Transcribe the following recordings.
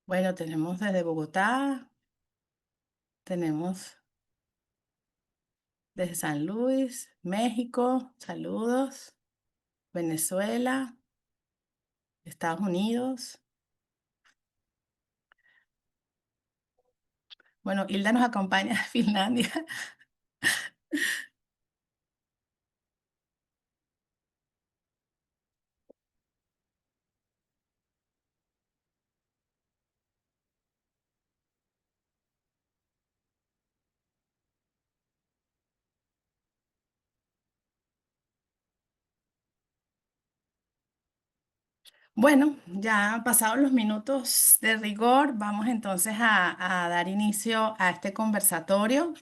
Bueno, tenemos desde Bogotá, tenemos desde San Luis, México, saludos, Venezuela, Estados Unidos. Bueno, Hilda nos acompaña de Finlandia. Bueno, ya pasados los minutos de rigor, vamos entonces a dar inicio a este conversatorio.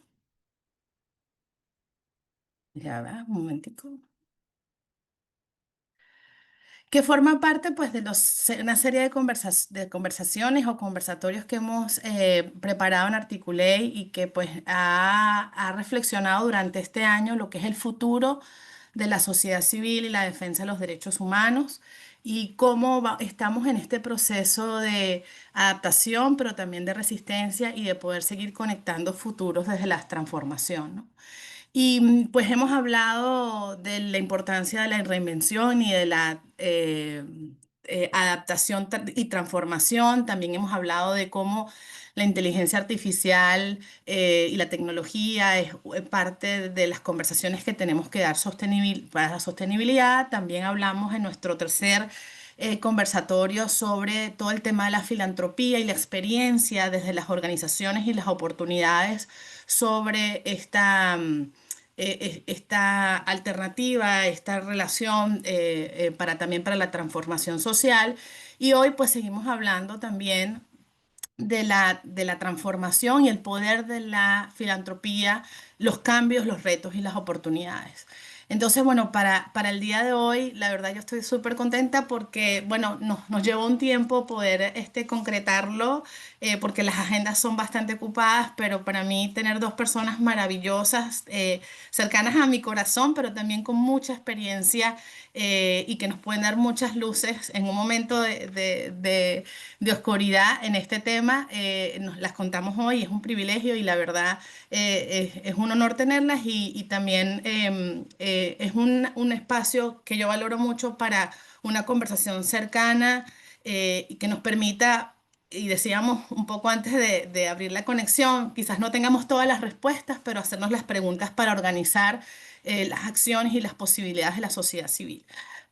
Ya va, un momentico. Que forma parte pues de una serie de, de conversaciones o conversatorios que hemos preparado en Articulate y que pues ha reflexionado durante este año lo que es el futuro de la sociedad civil y la defensa de los derechos humanos y cómo estamos en este proceso de adaptación, pero también de resistencia y de poder seguir conectando futuros desde la transformación, ¿no? Y pues hemos hablado de la importancia de la reinvención y de la adaptación y transformación. También hemos hablado de cómo la inteligencia artificial y la tecnología es parte de las conversaciones que tenemos que dar para la sostenibilidad. También hablamos en nuestro tercer conversatorio sobre todo el tema de la filantropía y la experiencia desde las organizaciones y las oportunidades sobre esta alternativa, esta relación para también para la transformación social. Y hoy pues seguimos hablando también de la transformación y el poder de la filantropía, los cambios, los retos y las oportunidades. Entonces, bueno, para el día de hoy, la verdad yo estoy súper contenta porque, bueno, nos llevó un tiempo poder concretarlo, porque las agendas son bastante ocupadas, pero para mí tener dos personas maravillosas, cercanas a mi corazón, pero también con mucha experiencia y que nos pueden dar muchas luces en un momento de oscuridad en este tema, nos las contamos hoy, es un privilegio y la verdad es un honor tenerlas y también es un espacio que yo valoro mucho para una conversación cercana y que nos permita, y decíamos un poco antes de abrir la conexión, quizás no tengamos todas las respuestas, pero hacernos las preguntas para organizar las acciones y las posibilidades de la sociedad civil.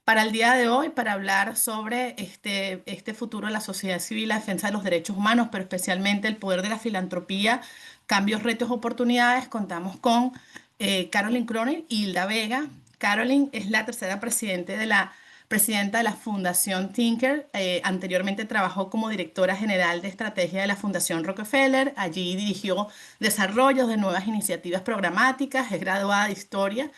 Para el día de hoy, para hablar sobre este futuro de la sociedad civil, la defensa de los derechos humanos, pero especialmente el poder de la filantropía, cambios, retos, oportunidades, contamos con Caroline Cronin y Hilda Vega. Caroline es la tercera presidenta de la Fundación Tinker. Anteriormente trabajó como directora general de estrategia de la Fundación Rockefeller. Allí dirigió desarrollos de nuevas iniciativas programáticas. Es graduada de historia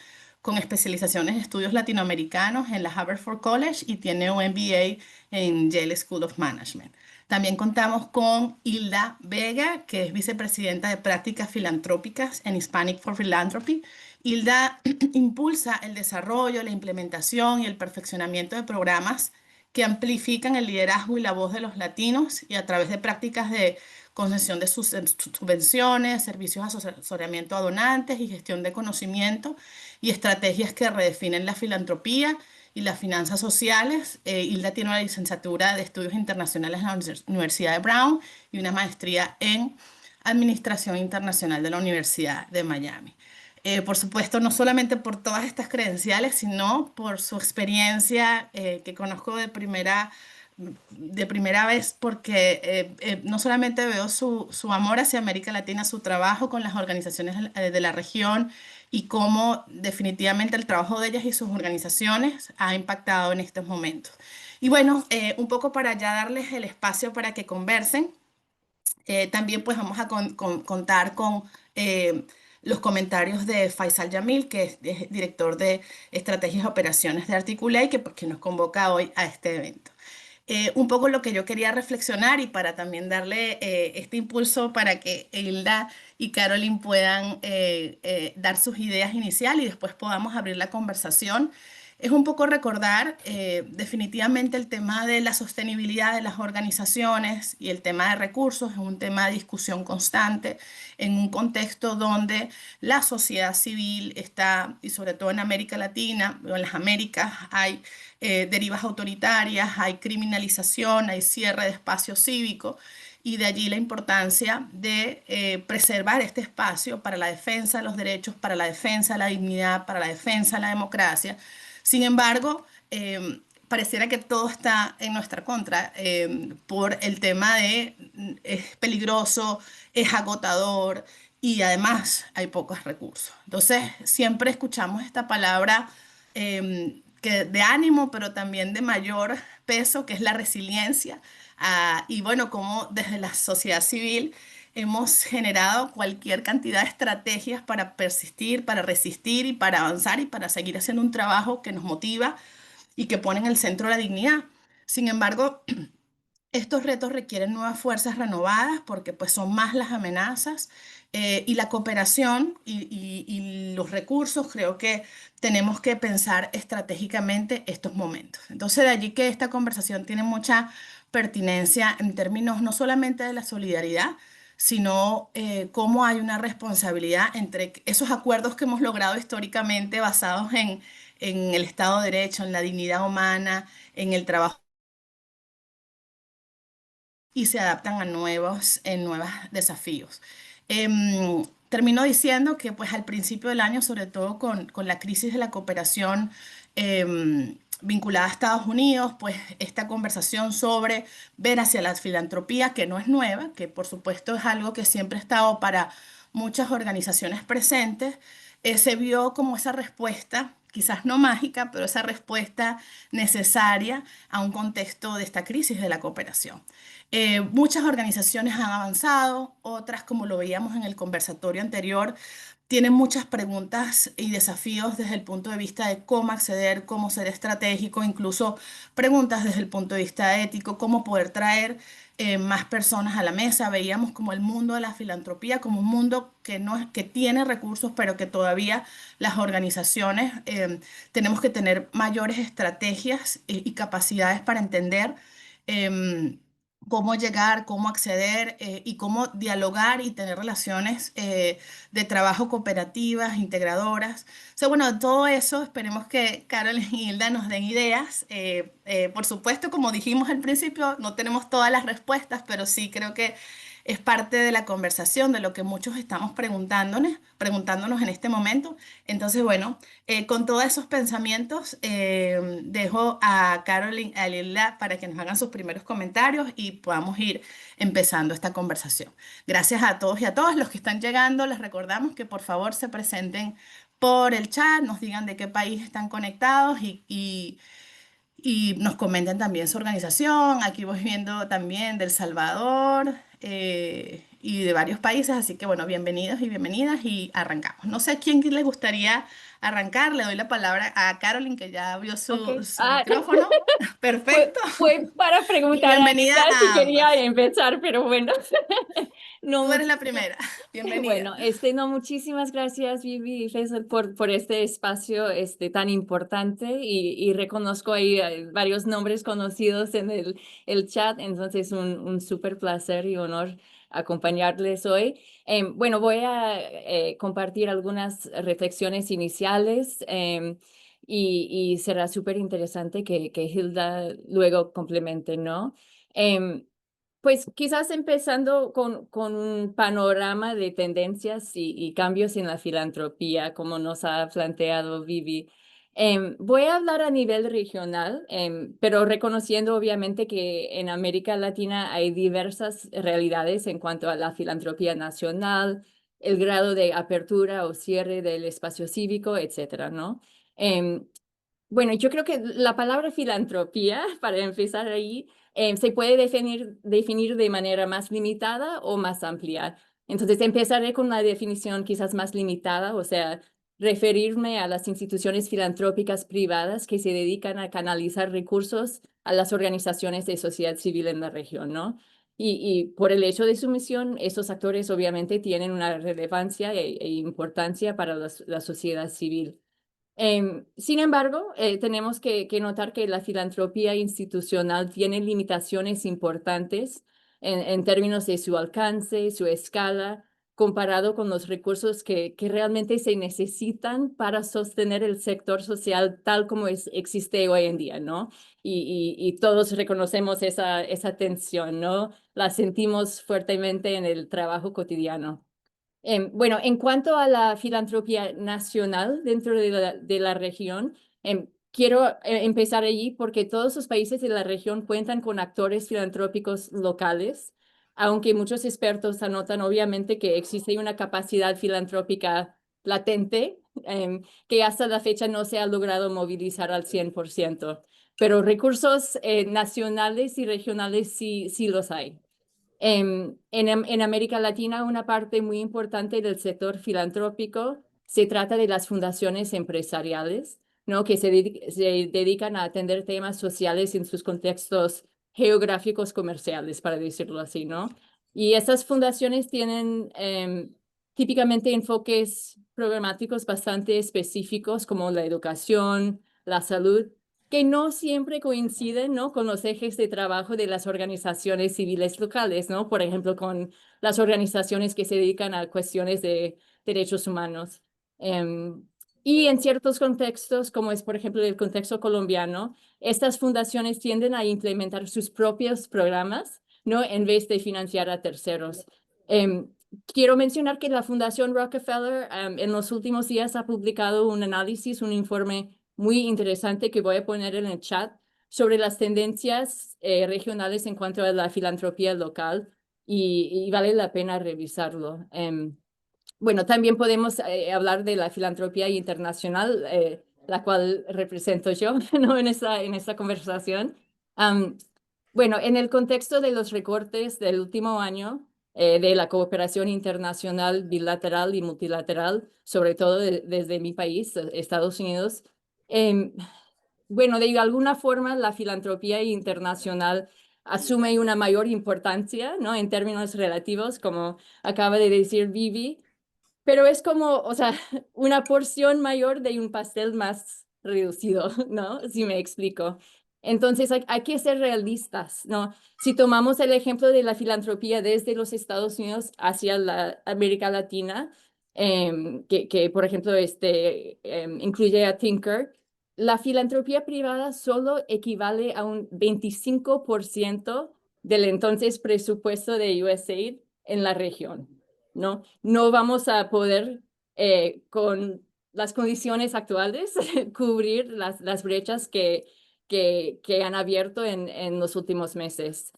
con especializaciones en estudios latinoamericanos en la Haverford College y tiene un MBA en Yale School of Management. También contamos con Hilda Vega, que es vicepresidenta de prácticas filantrópicas en Hispanic for Philanthropy. Hilda impulsa el desarrollo, la implementación y el perfeccionamiento de programas que amplifican el liderazgo y la voz de los latinos y a través de prácticas de concesión de subvenciones, servicios de asesoramiento a donantes y gestión de conocimiento y estrategias que redefinen la filantropía y las finanzas sociales. Hilda tiene una licenciatura de estudios internacionales en la Universidad de Brown y una maestría en Administración Internacional de la Universidad de Miami. Por supuesto, no solamente por todas estas credenciales, sino por su experiencia que conozco de primera vez, porque no solamente veo su amor hacia América Latina, su trabajo con las organizaciones de la región y cómo definitivamente el trabajo de ellas y sus organizaciones ha impactado en estos momentos. Y bueno, un poco para ya darles el espacio para que conversen. También pues vamos a contar con los comentarios de Faisal Yamil, que es director de Estrategias y Operaciones de Articulate, que nos convoca hoy a este evento. Un poco lo que yo quería reflexionar y para también darle este impulso para que Hilda y Caroline puedan dar sus ideas iniciales y después podamos abrir la conversación. es un poco recordar definitivamente el tema de la sostenibilidad de las organizaciones y el tema de recursos es un tema de discusión constante en un contexto donde la sociedad civil está, y sobre todo en América Latina o en las Américas, hay derivas autoritarias, hay criminalización, hay cierre de espacio cívico y de allí la importancia de preservar este espacio para la defensa de los derechos, para la defensa de la dignidad, para la defensa de la democracia. Sin embargo, pareciera que todo está en nuestra contra por el tema de es peligroso, es agotador y además hay pocos recursos. Entonces, siempre escuchamos esta palabra de ánimo, pero también de mayor peso, que es la resiliencia. Y bueno, como desde la sociedad civil hemos generado cualquier cantidad de estrategias para persistir, para resistir y para avanzar y para seguir haciendo un trabajo que nos motiva y que pone en el centro la dignidad. Sin embargo, estos retos requieren nuevas fuerzas renovadas porque pues son más las amenazas y la cooperación y los recursos. Creo que tenemos que pensar estratégicamente estos momentos. Entonces de allí que esta conversación tiene mucha pertinencia en términos no solamente de la solidaridad, sino cómo hay una responsabilidad entre esos acuerdos que hemos logrado históricamente basados en el Estado de Derecho, en la dignidad humana, en el trabajo y se adaptan a nuevos desafíos. Termino diciendo que pues al principio del año, sobre todo con la crisis de la cooperación vinculada a Estados Unidos, pues esta conversación sobre ver hacia la filantropía, que no es nueva, que por supuesto es algo que siempre ha estado para muchas organizaciones presentes, se vio como esa respuesta, quizás no mágica, pero esa respuesta necesaria a un contexto de esta crisis de la cooperación. Muchas organizaciones han avanzado, otras, como lo veíamos en el conversatorio anterior, tienen muchas preguntas y desafíos desde el punto de vista de cómo acceder, cómo ser estratégico, incluso preguntas desde el punto de vista ético, cómo poder traer más personas a la mesa. Veíamos como el mundo de la filantropía como un mundo que, no, que tiene recursos, pero que todavía las organizaciones tenemos que tener mayores estrategias y capacidades para entender. em, Cómo llegar, cómo acceder y cómo dialogar y tener relaciones de trabajo cooperativas, integradoras. O sea, bueno, de todo eso esperemos que Carol y Hilda nos den ideas. Por supuesto, como dijimos al principio, no tenemos todas las respuestas, pero sí creo que es parte de la conversación, de lo que muchos estamos preguntándonos en este momento. Entonces, bueno, con todos esos pensamientos, dejo a Carolyn y a Lila para que nos hagan sus primeros comentarios y podamos ir empezando esta conversación. Gracias a todos y a todas los que están llegando. Les recordamos que por favor se presenten por el chat, nos digan de qué país están conectados y nos comenten también su organización. Aquí voy viendo también del Salvador y de varios países, así que bueno, bienvenidos y bienvenidas y arrancamos. No sé a quién les gustaría arrancar, le doy la palabra a Carolyn que ya abrió Ok. su micrófono. Fue, Perfecto. fue para Y preguntar a bienvenida Hilda si a quería ambas. empezar, pero bueno, no Tú eres la muchísimas. primera. Bienvenida. Bueno, no, muchísimas gracias, Vivi y Faisal, por este espacio tan importante y reconozco ahí varios nombres conocidos en el chat, entonces un súper placer y honor acompañarles hoy. Bueno, voy a compartir algunas reflexiones iniciales. Y será súper interesante que Hilda luego complemente, ¿no? Em, pues quizás empezando con un panorama de tendencias y cambios en la filantropía, como nos ha planteado Vivi. Voy a hablar a nivel regional, pero reconociendo obviamente que en América Latina hay diversas realidades en cuanto a la filantropía nacional, el grado de apertura o cierre del espacio cívico, etcétera, ¿no? Em, bueno, yo creo que la palabra filantropía, para empezar ahí, se puede definir de manera más limitada o más amplia. Entonces, empezaré con una definición quizás más limitada, o sea, referirme a las instituciones filantrópicas privadas que se dedican a canalizar recursos a las organizaciones de sociedad civil en la región, ¿no? Y por el hecho de su misión, esos actores obviamente tienen una relevancia e importancia para la sociedad civil. Sin embargo, tenemos que notar que la filantropía institucional tiene limitaciones importantes en términos de su alcance, su escala, comparado con los recursos que realmente se necesitan para sostener el sector social tal como existe hoy en día, ¿no? Y todos reconocemos esa tensión, ¿no? La sentimos fuertemente en el trabajo cotidiano. Bueno, en cuanto a la filantropía nacional dentro de la región, quiero empezar allí porque todos los países de la región cuentan con actores filantrópicos locales, aunque muchos expertos anotan obviamente que existe una capacidad filantrópica latente, que hasta la fecha no se ha logrado movilizar al 100%, pero recursos nacionales y regionales sí los hay. En América Latina, una parte muy importante del sector filantrópico se trata de las fundaciones empresariales, ¿no? Que se dedican a atender temas sociales en sus contextos geográficos comerciales, para decirlo así, ¿no? Y estas fundaciones tienen típicamente enfoques programáticos bastante específicos como la educación, la salud, que no siempre coinciden, ¿no? Con los ejes de trabajo de las organizaciones civiles locales, ¿no? Por ejemplo, con las organizaciones que se dedican a cuestiones de derechos humanos. Em, y en ciertos contextos, como es por ejemplo el contexto colombiano, estas fundaciones tienden a implementar sus propios programas, ¿no? En vez de financiar a terceros. Em, Quiero mencionar que la Fundación Rockefeller en los últimos días ha publicado un análisis, un informe muy interesante que voy a poner en el chat sobre las tendencias regionales en cuanto a la filantropía local y vale la pena revisarlo. Bueno, también podemos hablar de la filantropía internacional, la cual represento yo, ¿no? En esta conversación. Um, bueno, en el contexto de los recortes del último año, de la cooperación internacional bilateral y multilateral, sobre todo desde mi país, Estados Unidos, em, bueno, de alguna forma la filantropía internacional asume una mayor importancia, ¿no? En términos relativos, como acaba de decir Vivi, pero es como, o sea, una porción mayor de un pastel más reducido, ¿no? Si me explico. Entonces hay que ser realistas, ¿no? Si tomamos el ejemplo de la filantropía desde los Estados Unidos hacia la América Latina, por ejemplo incluye a Tinker, la filantropía privada solo equivale a un 25% del entonces presupuesto de USAID en la región. ¿No? No vamos a poder, con las condiciones actuales, cubrir las brechas que han abierto en los últimos meses.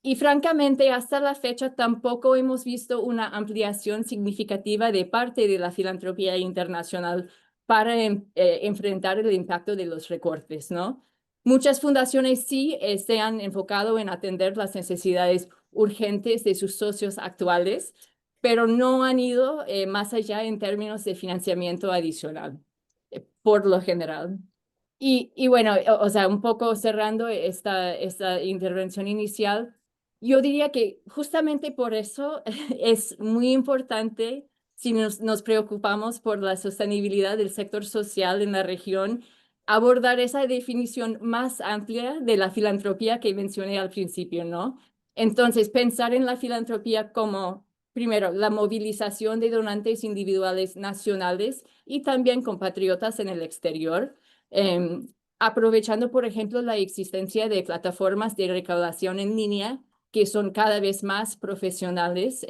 Y francamente, hasta la fecha tampoco hemos visto una ampliación significativa de parte de la filantropía internacional para enfrentar el impacto de los recortes, ¿no? Muchas fundaciones sí se han enfocado en atender las necesidades urgentes de sus socios actuales, pero no han ido más allá en términos de financiamiento adicional, por lo general. Y bueno, o sea, un poco cerrando esta intervención inicial, yo diría que justamente por eso es muy importante, si nos preocupamos por la sostenibilidad del sector social en la región, abordar esa definición más amplia de la filantropía que mencioné al principio, ¿no? Entonces, pensar en la filantropía como, primero, la movilización de donantes individuales nacionales y también compatriotas en el exterior. em, Aprovechando, por ejemplo, la existencia de plataformas de recaudación en línea que son cada vez más profesionales,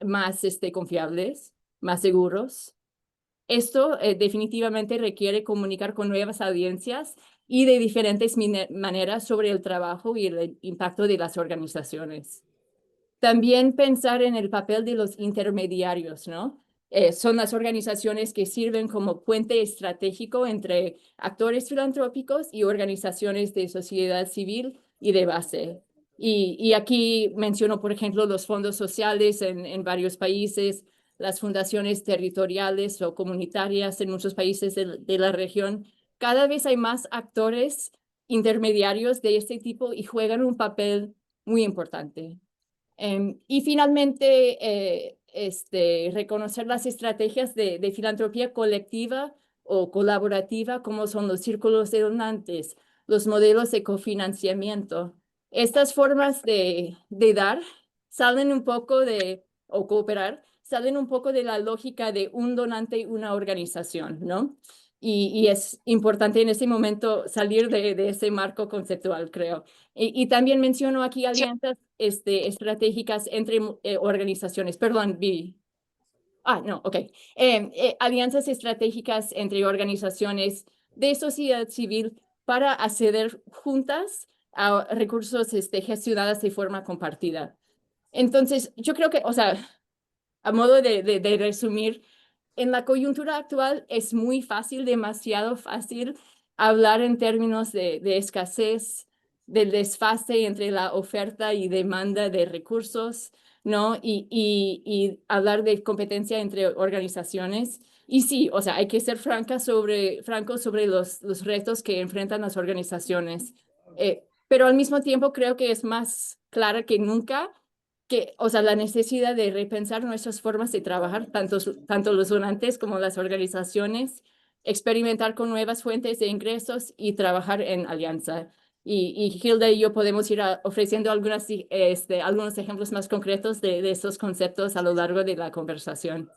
más confiables, más seguros. Esto definitivamente requiere comunicar con nuevas audiencias y de diferentes maneras sobre el trabajo y el impacto de las organizaciones. También pensar en el papel de los intermediarios, ¿no? Son las organizaciones que sirven como puente estratégico entre actores filantrópicos y organizaciones de sociedad civil y de base. Y aquí menciono, por ejemplo, los fondos sociales en varios países, las fundaciones territoriales o comunitarias en muchos países de la región. Cada vez hay más actores intermediarios de este tipo y juegan un papel muy importante. Y finalmente, reconocer las estrategias de filantropía colectiva o colaborativa, como son los círculos de donantes, los modelos de cofinanciamiento. Estas formas de dar salen un poco o cooperar, salen un poco de la lógica de un donante y una organización, ¿no? Y es importante en ese momento salir de ese marco conceptual, creo. Y también menciono aquí alianzas estratégicas entre organizaciones. Perdón, Vivi. No, ok. Alianzas estratégicas entre organizaciones de sociedad civil para acceder juntas a recursos gestionados de forma compartida. Entonces, yo creo que, o sea, a modo de resumir, en la coyuntura actual es muy fácil, demasiado fácil, hablar en términos de escasez, del desfase entre la oferta y demanda de recursos, ¿no? Y hablar de competencia entre organizaciones. Y sí, o sea, hay que ser francos sobre los retos que enfrentan las organizaciones. Pero al mismo tiempo creo que es más clara que nunca o sea, la necesidad de repensar nuestras formas de trabajar, tanto los donantes como las organizaciones, experimentar con nuevas fuentes de ingresos y trabajar en alianza. Y Hilda y yo podemos ir ofreciendo algunos ejemplos más concretos de estos conceptos a lo largo de la conversación.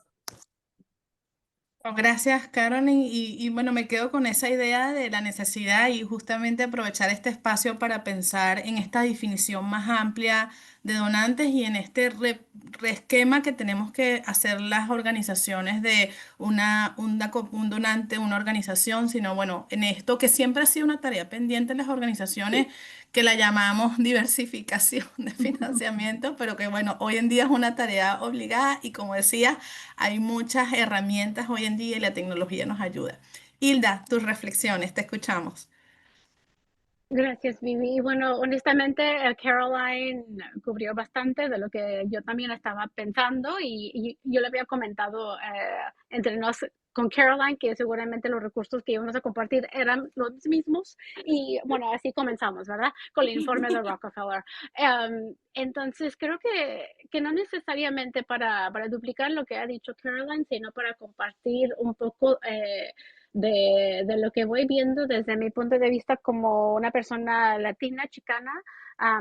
Oh, gracias, Carolyn. Bueno, me quedo con esa idea de la necesidad y justamente aprovechar este espacio para pensar en esta definición más amplia de donantes y en este reesquema que tenemos que hacer las organizaciones de un donante, una organización, sino bueno, en esto que siempre ha sido una tarea pendiente en las organizaciones Sí. que la llamamos diversificación de financiamiento, pero que bueno, hoy en día es una tarea obligada y como decía, hay muchas herramientas hoy en día y la tecnología nos ayuda. Hilda, tus reflexiones, te escuchamos. Gracias, Vivi. Y bueno, honestamente, Caroline cubrió bastante de lo que yo también estaba pensando y yo le había comentado entre nos con Caroline que seguramente los recursos que íbamos a compartir eran los mismos y bueno, así comenzamos, ¿verdad? Con el informe de Rockefeller. Entonces, creo que no necesariamente para duplicar lo que ha dicho Caroline, sino para compartir un poco de lo que voy viendo desde mi punto de vista como una persona latina, chicana,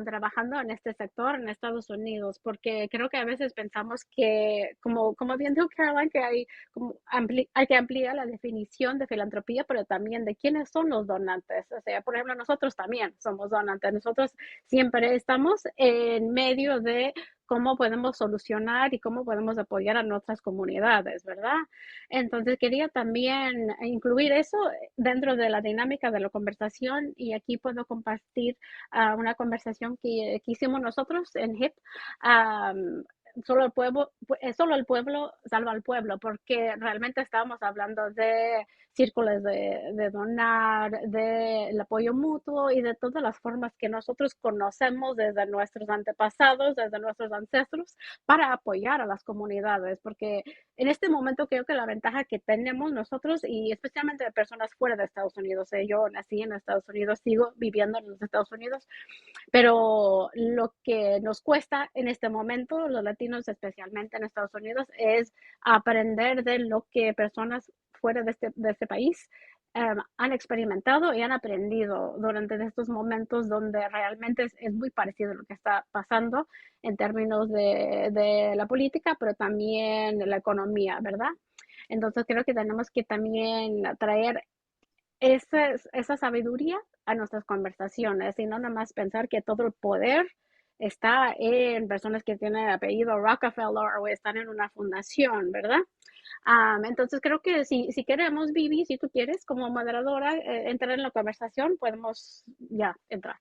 trabajando en este sector en Estados Unidos, porque creo que a veces pensamos que, como bien dijo Caroline, que hay que ampliar la definición de filantropía, pero también de quiénes son los donantes. O sea, por ejemplo, nosotros también somos donantes. Nosotros siempre estamos en medio de cómo podemos solucionar y cómo podemos apoyar a nuestras comunidades, ¿verdad? Entonces quería también incluir eso dentro de la dinámica de la conversación y aquí puedo compartir una conversación que hicimos nosotros en HIP. Um, solo el pueblo salva al pueblo, porque realmente estábamos hablando de círculos de donar, del apoyo mutuo y de todas las formas que nosotros conocemos desde nuestros antepasados, desde nuestros ancestros, para apoyar a las comunidades, porque en este momento creo que la ventaja que tenemos nosotros, y especialmente de personas fuera de Estados Unidos, yo nací en Estados Unidos, sigo viviendo en los Estados Unidos, pero lo que nos cuesta en este momento, los latinos especialmente en Estados Unidos, es aprender de lo que personas fuera de este país han experimentado y han aprendido durante estos momentos donde realmente es muy parecido a lo que está pasando en términos de la política, pero también de la economía, ¿verdad? Entonces creo que tenemos que también traer esa sabiduría a nuestras conversaciones y no nada más pensar que todo el poder está en personas que tienen apellido Rockefeller o están en una fundación, ¿verdad? Entonces creo que si queremos, Vivi, si tú quieres como moderadora entrar en la conversación, podemos ya entrar.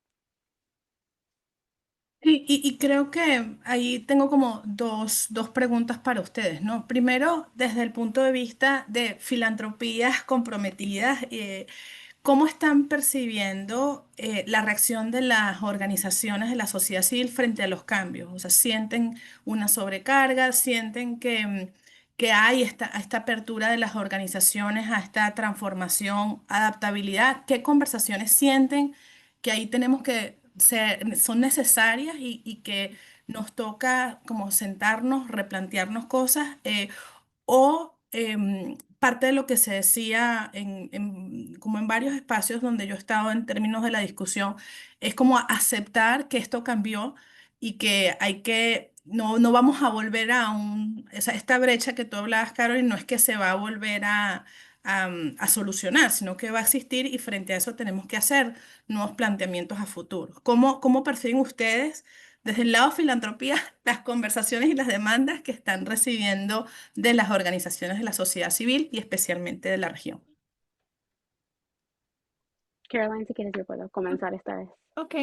Y creo que ahí tengo como dos preguntas para ustedes, ¿no? Primero, desde el punto de vista de filantropías comprometidas, ¿cómo están percibiendo la reacción de las organizaciones de la sociedad civil frente a los cambios? O sea, ¿sienten una sobrecarga? ¿Sienten que hay esta apertura de las organizaciones a esta transformación, adaptabilidad? ¿Qué conversaciones sienten que ahí tenemos que son necesarias y que nos toca como sentarnos, replantearnos cosas, o parte de lo que se decía como en varios espacios donde yo he estado en términos de la discusión, es como aceptar que esto cambió y que no vamos a volver esta brecha que tú hablabas, Carol, no es que se va a volver a solucionar, sino que va a existir y frente a eso tenemos que hacer nuevos planteamientos a futuro. ¿Cómo perciben ustedes desde el lado de filantropía las conversaciones y las demandas que están recibiendo de las organizaciones de la sociedad civil y especialmente de la región? Caroline, si quieres, yo puedo comenzar esta vez. Ok.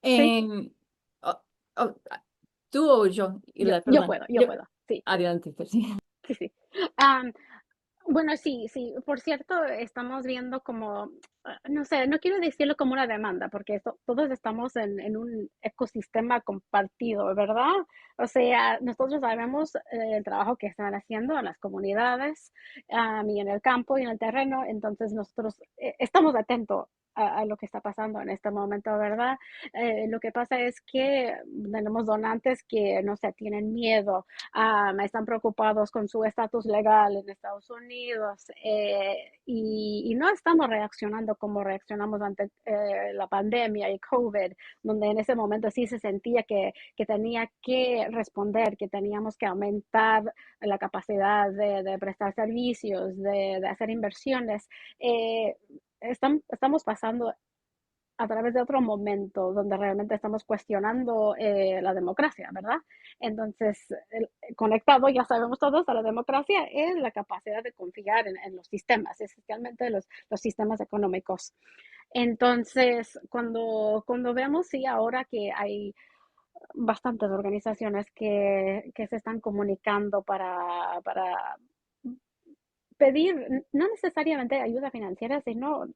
Sí, Oh, oh, ¿tú o yo? yo Perdón. puedo, yo puedo. Sí, Adelante, pues, sí. sí, sí. Am, Bueno, sí, sí. Por cierto, estamos viendo como, no sé, no quiero decirlo como una demanda, porque todos estamos en un ecosistema compartido, ¿verdad? O sea, nosotros sabemos el trabajo que están haciendo en las comunidades, y en el campo y en el terreno, entonces nosotros estamos atentos a lo que está pasando en este momento, ¿verdad? Lo que pasa es que tenemos donantes que, no sé, tienen miedo, están preocupados con su estatus legal en Estados Unidos, y no estamos reaccionando como reaccionamos ante la pandemia y COVID, donde en ese momento sí se sentía que tenía que responder, que teníamos que aumentar la capacidad de prestar servicios, de hacer inversiones. Estamos pasando a través de otro momento donde realmente estamos cuestionando la democracia, ¿verdad? Entonces, conectado, ya sabemos todos, a la democracia es la capacidad de confiar en los sistemas, especialmente los sistemas económicos. Entonces, cuando vemos, sí, ahora que hay bastantes organizaciones que se están comunicando para pedir no necesariamente ayuda financiera, sino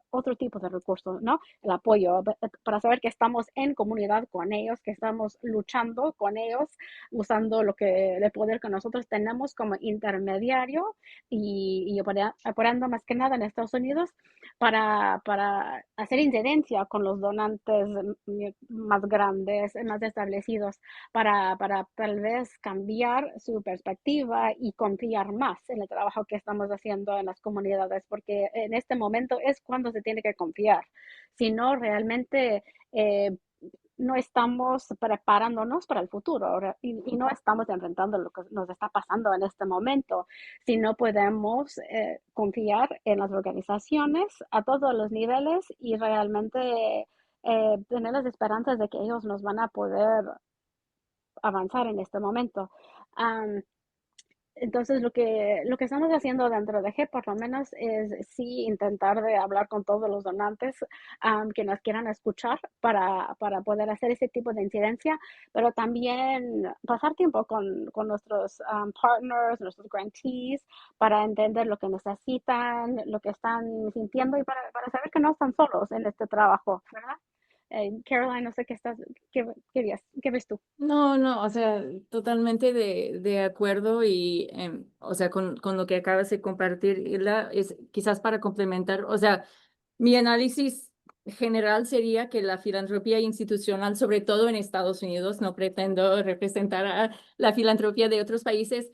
otro tipo de recursos, ¿no? El apoyo, para saber que estamos en comunidad con ellos, que estamos luchando con ellos, usando el poder que nosotros tenemos como intermediario y operando más que nada en Estados Unidos para hacer incidencia con los donantes más grandes, más establecidos, para tal vez cambiar su perspectiva y confiar más en el trabajo que estamos haciendo en las comunidades, porque en este momento es cuando se tiene que confiar. Si no, realmente no estamos preparándonos para el futuro y no estamos enfrentando lo que nos está pasando en este momento. Si no podemos confiar en las organizaciones a todos los niveles y realmente tener las esperanzas de que ellos nos van a poder avanzar en este momento. Um, entonces, lo que estamos haciendo dentro de G, por lo menos, es sí intentar de hablar con todos los donantes que nos quieran escuchar para poder hacer ese tipo de incidencia, pero también pasar tiempo con nuestros partners, nuestros grantees, para entender lo que necesitan, lo que están sintiendo y para saber que no están solos en este trabajo, ¿verdad? Caroline, no sé qué ves tú. No, o sea, totalmente de acuerdo y, o sea, con lo que acabas de compartir, Hilda, es quizás para complementar, o sea, mi análisis general sería que la filantropía institucional, sobre todo en Estados Unidos, no pretendo representar a la filantropía de otros países,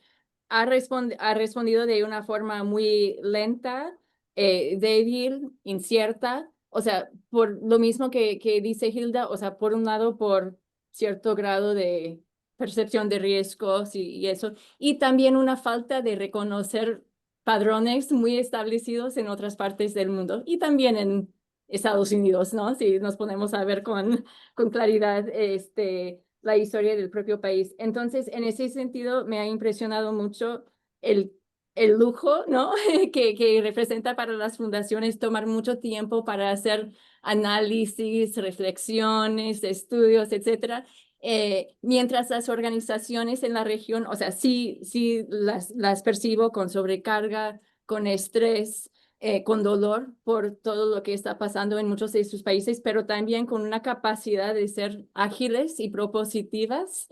ha respondido de una forma muy lenta, débil, incierta, o sea, por lo mismo que dice Hilda, o sea, por un lado, por cierto grado de percepción de riesgos y eso, y también una falta de reconocer padrones muy establecidos en otras partes del mundo y también en Estados Unidos, ¿no? Si nos ponemos a ver con claridad la historia del propio país. Entonces, en ese sentido, me ha impresionado mucho el, el lujo, ¿no? que representa para las fundaciones tomar mucho tiempo para hacer análisis, reflexiones, estudios, etcétera. Mientras las organizaciones en la región, o sea, sí las percibo con sobrecarga, con estrés, con dolor por todo lo que está pasando en muchos de sus países, pero también con una capacidad de ser ágiles y propositivas,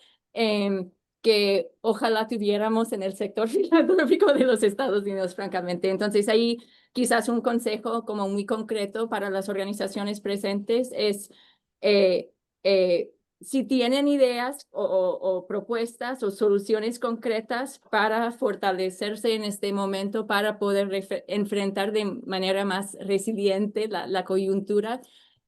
que ojalá tuviéramos en el sector filantrópico de los Estados Unidos, francamente. Entonces, ahí quizás un consejo como muy concreto para las organizaciones presentes es eh, si tienen ideas o propuestas o soluciones concretas para fortalecerse en este momento, para poder enfrentar de manera más resiliente la coyuntura,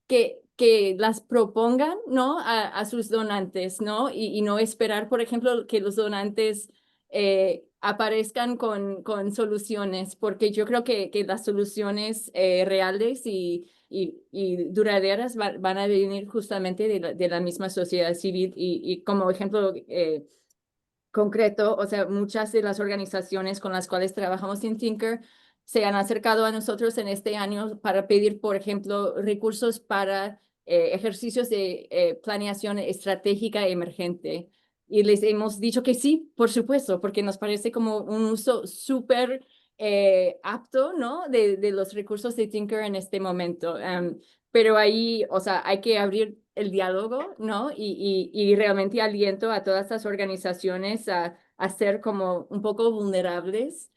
que las propongan, ¿no? A sus donantes, ¿no? Y no esperar, por ejemplo, que los donantes aparezcan con soluciones, porque yo creo que las soluciones reales y duraderas van a venir justamente de la misma sociedad civil. Y como ejemplo concreto, o sea, muchas de las organizaciones con las cuales trabajamos en Tinker se han acercado a nosotros en este año para pedir, por ejemplo, recursos para ejercicios de planeación estratégica emergente. Y les hemos dicho que sí, por supuesto, porque nos parece como un uso súper apto, ¿no? De los recursos de Tinker en este momento. Pero ahí, o sea, hay que abrir el diálogo, ¿no? Y realmente aliento a todas las organizaciones a ser como un poco vulnerables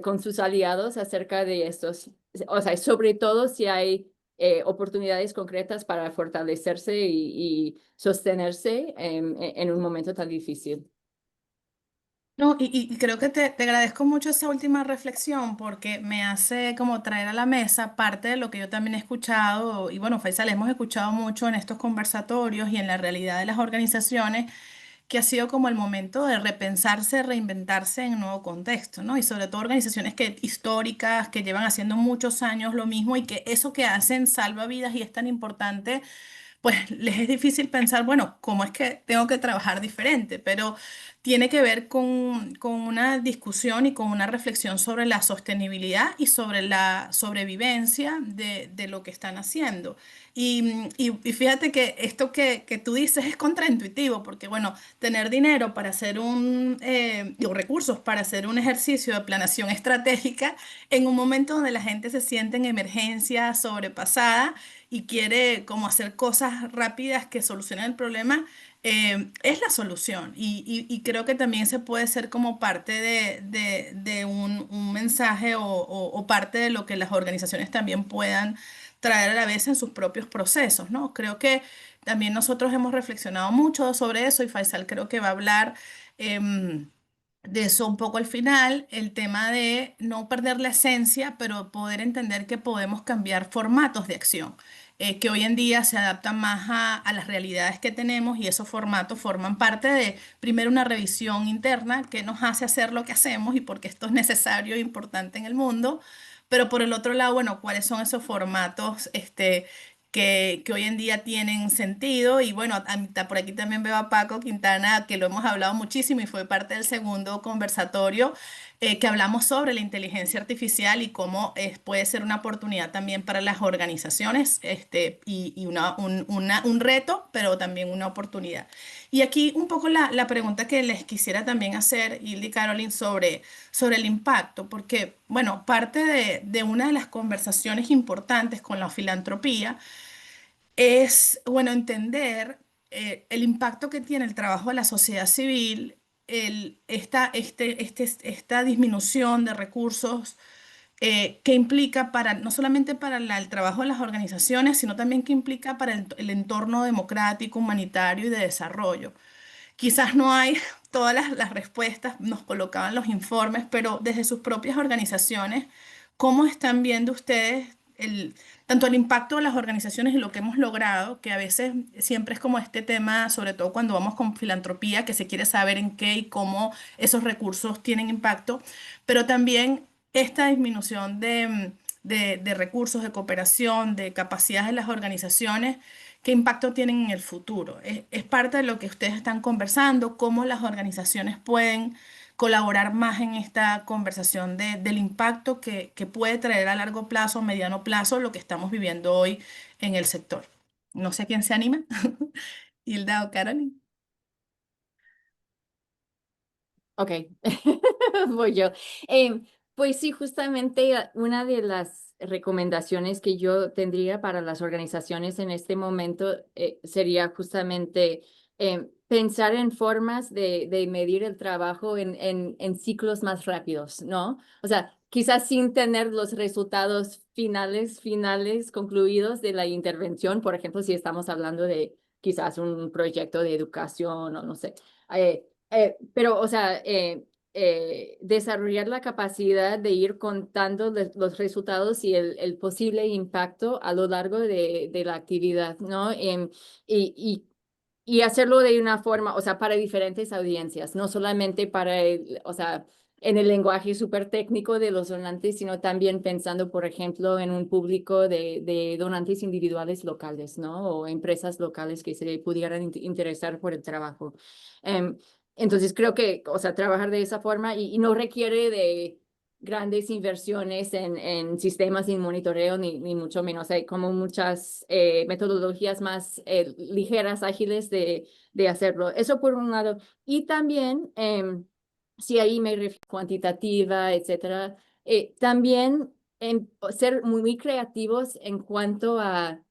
con sus aliados acerca de estos, o sea, sobre todo si hay oportunidades concretas para fortalecerse y sostenerse en un momento tan difícil. No, y creo que te agradezco mucho esa última reflexión porque me hace como traer a la mesa parte de lo que yo también he escuchado, y bueno, Faisal, hemos escuchado mucho en estos conversatorios y en la realidad de las organizaciones, que ha sido como el momento de repensarse, reinventarse en un nuevo contexto, ¿no? Y sobre todo organizaciones históricas que llevan haciendo muchos años lo mismo y que eso que hacen salva vidas y es tan importante, pues les es difícil pensar, bueno, ¿cómo es que tengo que trabajar diferente? Pero tiene que ver con una discusión y con una reflexión sobre la sostenibilidad y sobre la sobrevivencia de lo que están haciendo. Y fíjate que esto que tú dices es contraintuitivo, porque bueno, tener dinero para hacer o recursos para hacer un ejercicio de planeación estratégica en un momento donde la gente se siente en emergencia, sobrepasada y quiere como hacer cosas rápidas que solucionen el problema, es la solución. Y creo que también se puede ser como parte de un mensaje o parte de lo que las organizaciones también puedan traer a la vez en sus propios procesos, ¿no? Creo que también nosotros hemos reflexionado mucho sobre eso y Faisal creo que va a hablar. De eso un poco al final, el tema de no perder la esencia, pero poder entender que podemos cambiar formatos de acción, que hoy en día se adaptan más a las realidades que tenemos y esos formatos forman parte de, primero, una revisión interna que nos hace hacer lo que hacemos y porque esto es necesario e importante en el mundo, pero por el otro lado, bueno, ¿cuáles son esos formatos que hoy en día tienen sentido? Y bueno, por aquí también veo a Paco Quintana, que lo hemos hablado muchísimo y fue parte del segundo conversatorio, que hablamos sobre la inteligencia artificial y cómo puede ser una oportunidad también para las organizaciones, y un reto, pero también una oportunidad. Y aquí un poco la pregunta que les quisiera también hacer, Hildy y Caroline, sobre el impacto, porque, bueno, parte de una de las conversaciones importantes con la filantropía es, bueno, entender el impacto que tiene el trabajo de la sociedad civil, esta disminución de recursos que implica para, no solamente para el trabajo de las organizaciones, sino también que implica para el entorno democrático, humanitario y de desarrollo. Quizás no hay todas las respuestas, nos colocaban los informes, pero desde sus propias organizaciones, ¿cómo están viendo ustedes tanto el impacto de las organizaciones y lo que hemos logrado, que a veces siempre es como este tema, sobre todo cuando vamos con filantropía, que se quiere saber en qué y cómo esos recursos tienen impacto, pero también esta disminución de recursos, de cooperación, de capacidades de las organizaciones? ¿Qué impacto tienen en el futuro? Es parte de lo que ustedes están conversando, cómo las organizaciones pueden colaborar más en esta conversación del impacto que puede traer a largo plazo, mediano plazo, lo que estamos viviendo hoy en el sector. No sé quién se anima, Hilda o Caroline. Ok, voy yo. Pues sí, justamente una de las recomendaciones que yo tendría para las organizaciones en este momento sería justamente pensar en formas de medir el trabajo en ciclos más rápidos, ¿no? O sea, quizás sin tener los resultados finales concluidos de la intervención. Por ejemplo, si estamos hablando de quizás un proyecto de educación o no sé. Pero, o sea, desarrollar la capacidad de ir contando los resultados y el posible impacto a lo largo de la actividad, ¿no? Y hacerlo de una forma, o sea, para diferentes audiencias, no solamente para o sea, en el lenguaje súper técnico de los donantes, sino también pensando, por ejemplo, en un público de donantes individuales locales, ¿no? O empresas locales que se pudieran interesar por el trabajo. Em, entonces, creo que, o sea, trabajar de esa forma y no requiere de grandes inversiones en sistemas de monitoreo, ni mucho menos. Hay como muchas metodologías más ligeras, ágiles de hacerlo. Eso por un lado. Y también, si ahí me refiero a cuantitativa, etcétera, también ser muy creativos en cuanto a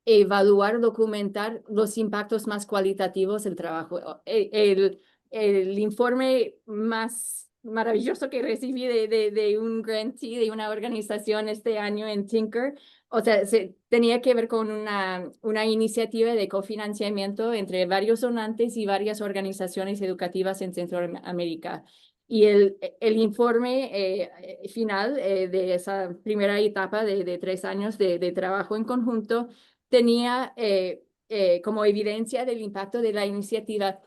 evaluar, documentar los impactos más cualitativos del trabajo. El informe más maravilloso que recibí de un grantee, de una organización este año en Tinker, o sea, tenía que ver con una iniciativa de cofinanciamiento entre varios donantes y varias organizaciones educativas en Centroamérica. Y el informe final de esa primera etapa de 3 años de trabajo en conjunto tenía como evidencia del impacto de la iniciativa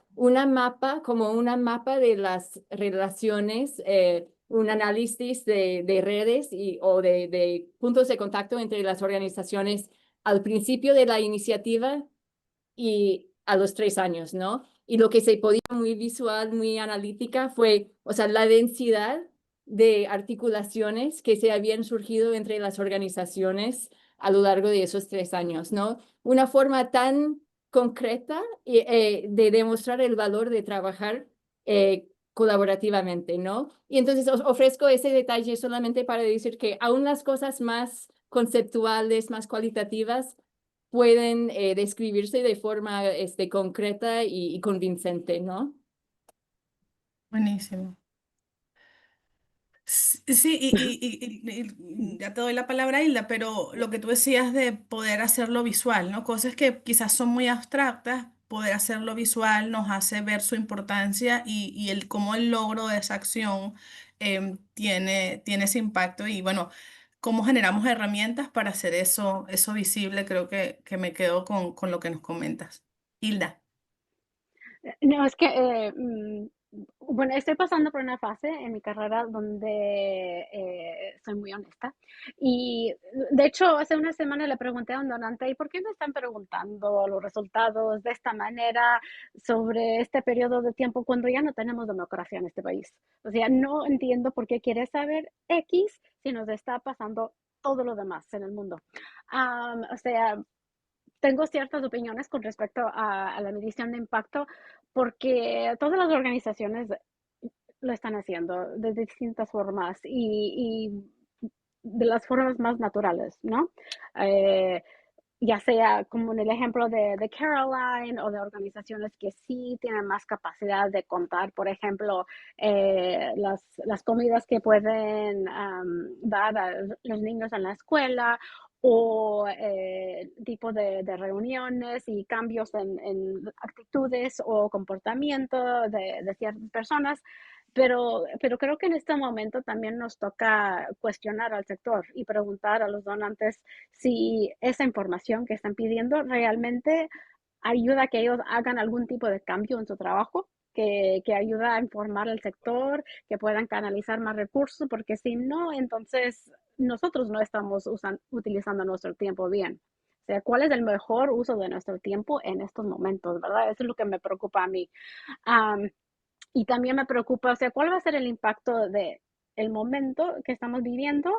como una mapa de las relaciones, un análisis de redes o de puntos de contacto entre las organizaciones al principio de la iniciativa y a los 3 años, ¿no? Y lo que se podía muy visual, muy analítica fue, o sea, la densidad de articulaciones que se habían surgido entre las organizaciones a lo largo de esos 3 años, ¿no? Una forma tan concreta de demostrar el valor de trabajar colaborativamente, ¿no? Y entonces ofrezco ese detalle solamente para decir que aún las cosas más conceptuales, más cualitativas, pueden describirse de forma concreta y convincente, ¿no? Buenísimo. Sí, ya te doy la palabra, Hilda, pero lo que tú decías de poder hacerlo visual, ¿no? Cosas que quizás son muy abstractas, poder hacerlo visual nos hace ver su importancia y cómo el logro de esa acción tiene ese impacto y bueno, cómo generamos herramientas para hacer eso visible, creo que me quedo con lo que nos comentas. Hilda. No, es que, bueno, estoy pasando por una fase en mi carrera donde soy muy honesta. Y de hecho, hace una semana le pregunté a un donante, ¿y por qué me están preguntando los resultados de esta manera sobre este periodo de tiempo cuando ya no tenemos democracia en este país? O sea, no entiendo por qué quiere saber X si nos está pasando todo lo demás en el mundo. O sea, tengo ciertas opiniones con respecto a la medición de impacto porque todas las organizaciones lo están haciendo de distintas formas y de las formas más naturales, ¿no? Eh, ya sea como en el ejemplo de Caroline o de organizaciones que sí tienen más capacidad de contar, por ejemplo, las comidas que pueden dar a los niños en la escuela o tipo de reuniones y cambios en actitudes o comportamiento de ciertas personas. Pero creo que en este momento también nos toca cuestionar al sector y preguntar a los donantes si esa información que están pidiendo realmente ayuda a que ellos hagan algún tipo de cambio en su trabajo, que ayuda a informar al sector, que puedan canalizar más recursos, porque si no, entonces nosotros no estamos utilizando nuestro tiempo bien. O sea, ¿cuál es el mejor uso de nuestro tiempo en estos momentos, verdad? Eso es lo que me preocupa a mí. Um, y también me preocupa, o sea, ¿cuál va a ser el impacto de el momento que estamos viviendo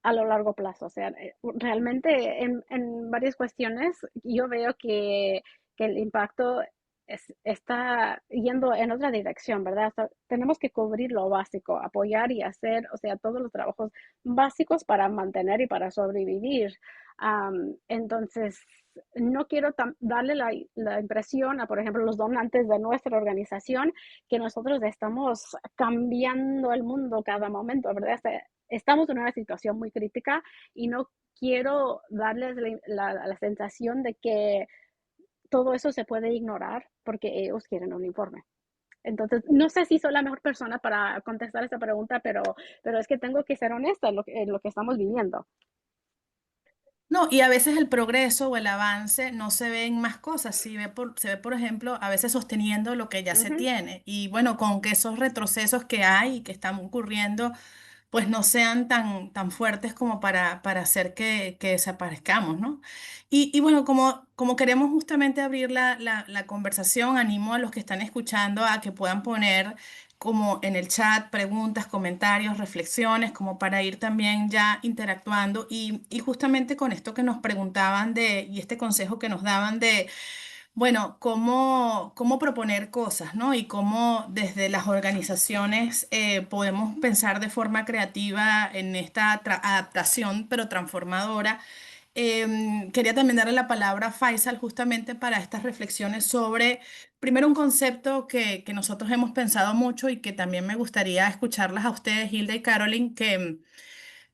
a lo largo plazo? O sea, realmente en varias cuestiones yo veo que el impacto está yendo en otra dirección, ¿verdad? O sea, tenemos que cubrir lo básico, apoyar y hacer, o sea, todos los trabajos básicos para mantener y para sobrevivir. Entonces, no quiero darle la impresión a, por ejemplo, los donantes de nuestra organización que nosotros estamos cambiando el mundo cada momento, ¿verdad? estamos en una situación muy crítica y no quiero darles la sensación de que todo eso se puede ignorar porque ellos quieren un informe. Entonces, no sé si soy la mejor persona para contestar esta pregunta, pero es que tengo que ser honesta en lo que estamos viviendo. No, y a veces el progreso o el avance no se ve en más cosas, se ve, por ejemplo, a veces sosteniendo lo que ya se Ujú. tiene. Y bueno, con que esos retrocesos que hay y que están ocurriendo pues no sean tan fuertes como para hacer que desaparezcamos, ¿no? Y bueno, como queremos justamente abrir la conversación, animo a los que están escuchando a que puedan poner como en el chat preguntas, comentarios, reflexiones, como para ir también ya interactuando y justamente con esto que nos preguntaban y este consejo que nos daban de bueno, cómo proponer cosas, ¿no? Y cómo desde las organizaciones podemos pensar de forma creativa en esta adaptación, pero transformadora. Quería también darle la palabra a Faisal justamente para estas reflexiones sobre, primero, un concepto que nosotros hemos pensado mucho y que también me gustaría escucharlas a ustedes, Hilda y Caroline,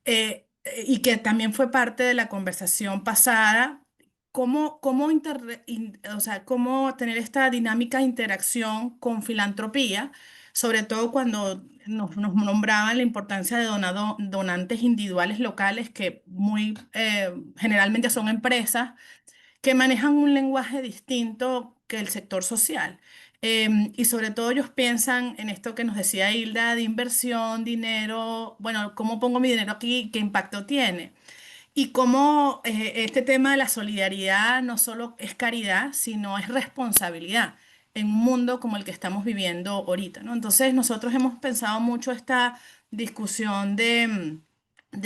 y que también fue parte de la conversación pasada, o sea, cómo tener esta dinámica de interacción con filantropía, sobre todo cuando nos nombraban la importancia de donantes individuales locales que muy generalmente son empresas que manejan un lenguaje distinto que el sector social. Y sobre todo ellos piensan en esto que nos decía Hilda de inversión, dinero, bueno, ¿cómo pongo mi dinero aquí? ¿Qué impacto tiene? Y cómo este tema de la solidaridad no solo es caridad, sino es responsabilidad en un mundo como el que estamos viviendo ahorita, ¿no? Entonces nosotros hemos pensado mucho esta discusión de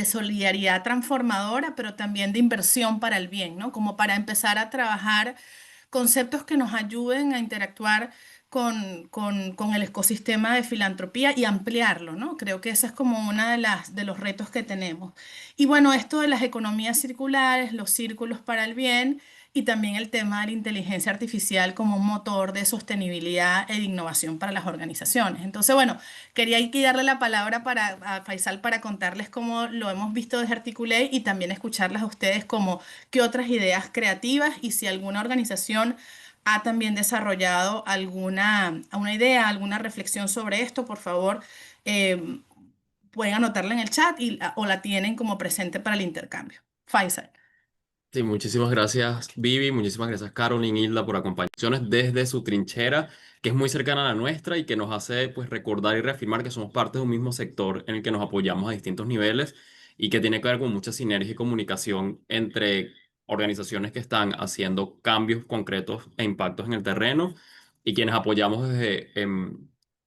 solidaridad transformadora, pero también de inversión para el bien, ¿no? Como para empezar a trabajar conceptos que nos ayuden a interactuar con el ecosistema de filantropía y ampliarlo, ¿no? Creo que esa es como una de los retos que tenemos. Y bueno, esto de las economías circulares, los círculos para el bien y también el tema de la inteligencia artificial como un motor de sostenibilidad e innovación para las organizaciones. Entonces, bueno, quería aquí darle la palabra a Faisal para contarles cómo lo hemos visto desde Articulate y también escucharlas a ustedes como qué otras ideas creativas y si alguna organización ha también desarrollado una idea, alguna reflexión sobre esto, por favor, eh, pueden anotarla en el chat o la tienen como presente para el intercambio. Faisal. Sí, muchísimas gracias, Vivi, muchísimas gracias, Carolyn, Hilda, por acompañarnos desde su trinchera, que es muy cercana a la nuestra y que nos hace pues recordar y reafirmar que somos parte de un mismo sector en el que nos apoyamos a distintos niveles y que tiene que ver con mucha sinergia y comunicación entre organizaciones que están haciendo cambios concretos e impactos en el terreno y quienes apoyamos desde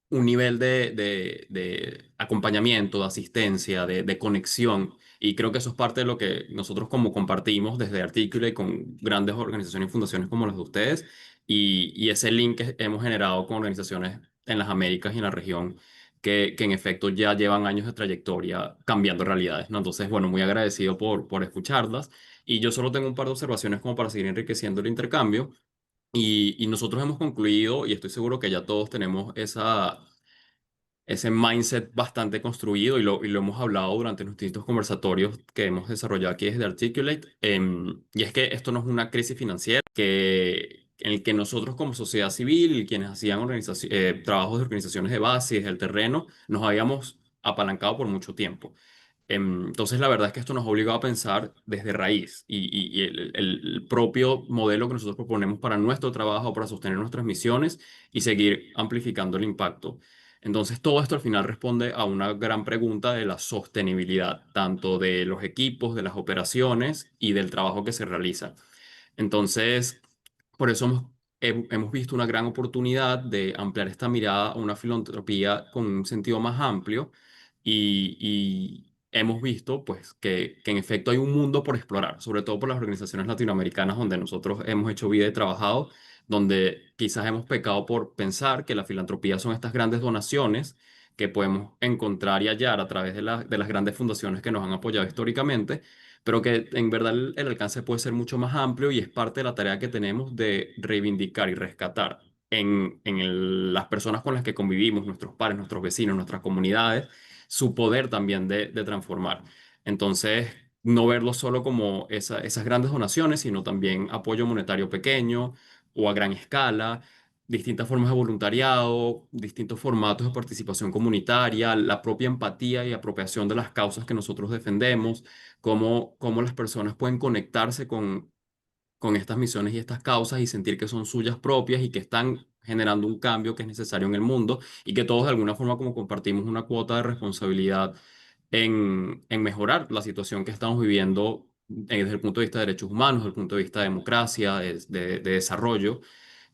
un nivel de acompañamiento, de asistencia, de conexión. Y creo que eso es parte de lo que nosotros como compartimos desde Articulate con grandes organizaciones y fundaciones como las de ustedes y ese link que hemos generado con organizaciones en las Américas y en la región que en efecto ya llevan años de trayectoria cambiando realidades, ¿no? Entonces, bueno, muy agradecido por escucharlas y yo solo tengo un par de observaciones como para seguir enriqueciendo el intercambio y nosotros hemos concluido y estoy seguro que ya todos tenemos ese mindset bastante construido y lo hemos hablado durante los distintos conversatorios que hemos desarrollado aquí desde Articulate. Y es que esto no es una crisis financiera en el que nosotros como sociedad civil y quienes hacían trabajos de organizaciones de base y desde el terreno nos habíamos apalancado por mucho tiempo. Entonces, la verdad es que esto nos ha obligado a pensar desde raíz y el propio modelo que nosotros proponemos para nuestro trabajo, para sostener nuestras misiones y seguir amplificando el impacto. Entonces, todo esto al final responde a una gran pregunta de la sostenibilidad, tanto de los equipos, de las operaciones y del trabajo que se realiza. Entonces, por eso hemos visto una gran oportunidad de ampliar esta mirada a una filantropía con un sentido más amplio y hemos visto pues que en efecto hay un mundo por explorar, sobre todo por las organizaciones latinoamericanas donde nosotros hemos hecho vida y trabajado, donde quizás hemos pecado por pensar que la filantropía son estas grandes donaciones que podemos encontrar y hallar a través de las grandes fundaciones que nos han apoyado históricamente, pero que en verdad el alcance puede ser mucho más amplio y es parte de la tarea que tenemos de reivindicar y rescatar las personas con las que convivimos, nuestros pares, nuestros vecinos, nuestras comunidades, su poder también de transformar. Entonces, no verlo solo como esas grandes donaciones, sino también apoyo monetario pequeño o a gran escala, distintas formas de voluntariado, distintos formatos de participación comunitaria, la propia empatía y apropiación de las causas que nosotros defendemos, cómo las personas pueden conectarse con estas misiones y estas causas y sentir que son suyas propias y que están generando un cambio que es necesario en el mundo y que todos de alguna forma como compartimos una cuota de responsabilidad en mejorar la situación que estamos viviendo desde el punto de vista de derechos humanos, desde el punto de vista de democracia, de desarrollo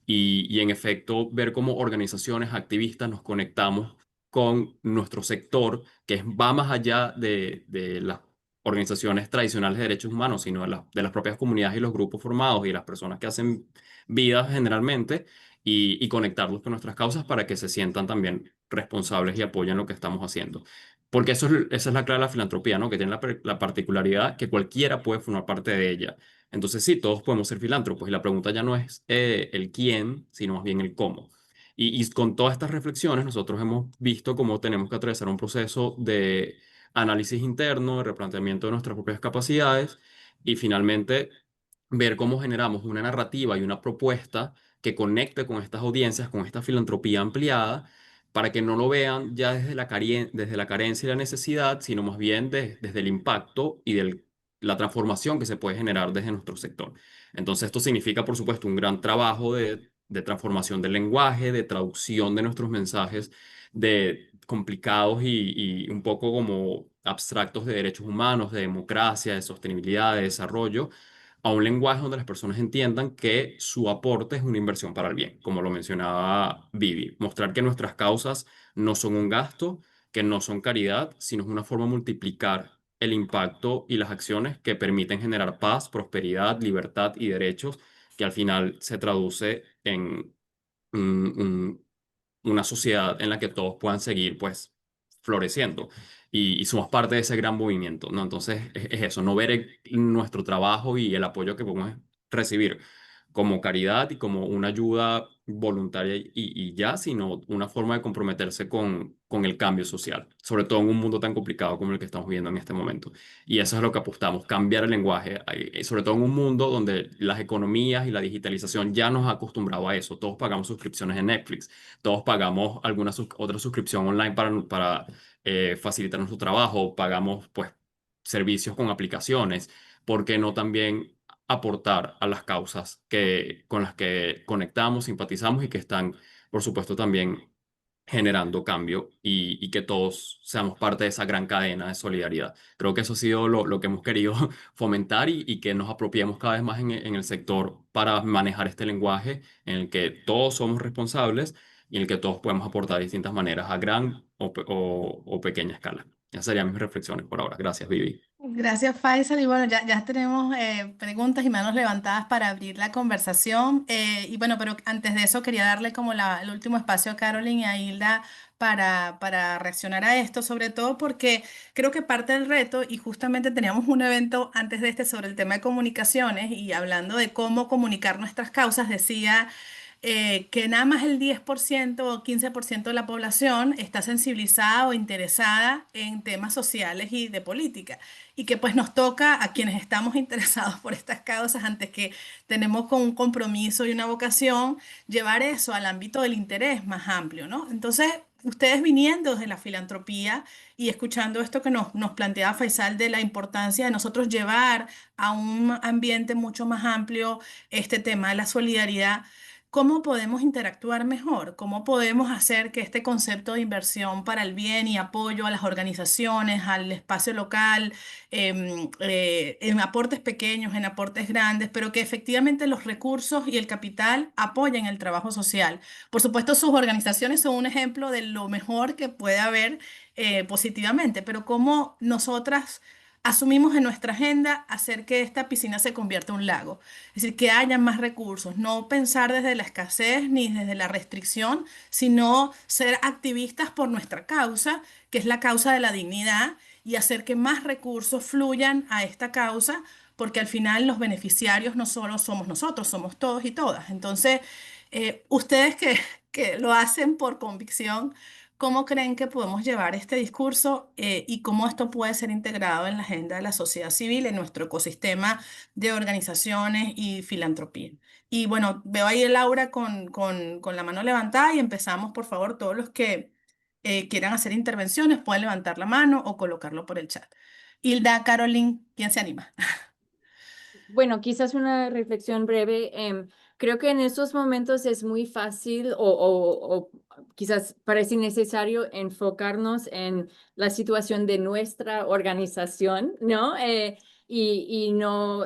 y en efecto ver cómo organizaciones activistas nos conectamos con nuestro sector, va más allá de las organizaciones tradicionales de derechos humanos, sino de las propias comunidades y los grupos formados y las personas que hacen vida generalmente y conectarlos con nuestras causas para que se sientan también responsables y apoyen lo que estamos haciendo. Porque esa es la clave de la filantropía, ¿no? Que tiene la particularidad que cualquiera puede formar parte de ella. Entonces sí, todos podemos ser filántropos y la pregunta ya no es el quién, sino más bien el cómo. Y con todas estas reflexiones nosotros hemos visto cómo tenemos que atravesar un proceso de análisis interno, de replanteamiento de nuestras propias capacidades y finalmente ver cómo generamos una narrativa y una propuesta que conecte con estas audiencias, con esta filantropía ampliada, para que no lo vean ya desde la carencia y la necesidad, sino más bien desde el impacto y la transformación que se puede generar desde nuestro sector. Entonces, esto significa, por supuesto, un gran trabajo de transformación del lenguaje, de traducción de nuestros mensajes de complicados y un poco como abstractos de derechos humanos, de democracia, de sostenibilidad, de desarrollo, a un lenguaje donde las personas entiendan que su aporte es una inversión para el bien, como lo mencionaba Vivi. Mostrar que nuestras causas no son un gasto, que no son caridad, sino es una forma de multiplicar el impacto y las acciones que permiten generar paz, prosperidad, libertad y derechos, que al final se traduce en una sociedad en la que todos puedan seguir, pues, floreciendo. Y somos parte de ese gran movimiento, ¿no? Entonces, es eso, no ver nuestro trabajo y el apoyo que podemos recibir como caridad y como una ayuda voluntaria y ya, sino una forma de comprometerse con el cambio social, sobre todo en un mundo tan complicado como el que estamos viviendo en este momento. Y eso es lo que apostamos, cambiar el lenguaje, sobre todo en un mundo donde las economías y la digitalización ya nos ha acostumbrado a eso. Todos pagamos suscripciones en Netflix, todos pagamos alguna otra suscripción online para facilitar nuestro trabajo, pagamos pues servicios con aplicaciones, ¿por qué no también aportar a las causas con las que conectamos, simpatizamos y que están, por supuesto, también generando cambio y que todos seamos parte de esa gran cadena de solidaridad? Creo que eso ha sido lo que hemos querido fomentar y que nos apropiemos cada vez más en el sector para manejar este lenguaje en el que todos somos responsables y en el que todos podemos aportar de distintas maneras a gran o pequeña escala. Esas serían mis reflexiones por ahora. Gracias, Vivi. Gracias, Faisal. Y bueno, ya tenemos preguntas y manos levantadas para abrir la conversación. Y bueno, pero antes de eso quería darle como el último espacio a Carolyn y a Hilda para reaccionar a esto, sobre todo porque creo que parte del reto, y justamente teníamos un evento antes de este sobre el tema de comunicaciones y hablando de cómo comunicar nuestras causas, decía que nada más el 10% o 15% de la población está sensibilizada o interesada en temas sociales y de política. Y que pues nos toca a quienes estamos interesados por estas causas, antes que tenemos con un compromiso y una vocación, llevar eso al ámbito del interés más amplio, ¿no? Entonces, ustedes viniendo desde la filantropía y escuchando esto que nos planteaba Faisal de la importancia de nosotros llevar a un ambiente mucho más amplio este tema de la solidaridad. ¿Cómo podemos interactuar mejor? ¿Cómo podemos hacer que este concepto de inversión para el bien y apoyo a las organizaciones, al espacio local, en aportes pequeños, en aportes grandes, pero que efectivamente los recursos y el capital apoyen el trabajo social? Por supuesto, sus organizaciones son un ejemplo de lo mejor que puede haber positivamente, pero cómo nosotras asumimos en nuestra agenda hacer que esta piscina se convierta en un lago. Es decir, que haya más recursos, no pensar desde la escasez ni desde la restricción, sino ser activistas por nuestra causa, que es la causa de la dignidad, y hacer que más recursos fluyan a esta causa, porque al final los beneficiarios no solo somos nosotros, somos todos y todas. Entonces, ustedes que lo hacen por convicción, ¿Cómo creen que podemos llevar este discurso y cómo esto puede ser integrado en la agenda de la sociedad civil, en nuestro ecosistema de organizaciones y filantropía? Y bueno, veo ahí a Laura con la mano levantada y empezamos, por favor, todos los que quieran hacer intervenciones pueden levantar la mano o colocarlo por el chat. Hilda, Caroline, ¿quién se anima? Bueno, quizás una reflexión breve. Creo que en estos momentos es muy fácil o quizás parece necesario enfocarnos en la situación de nuestra organización, ¿no? Y no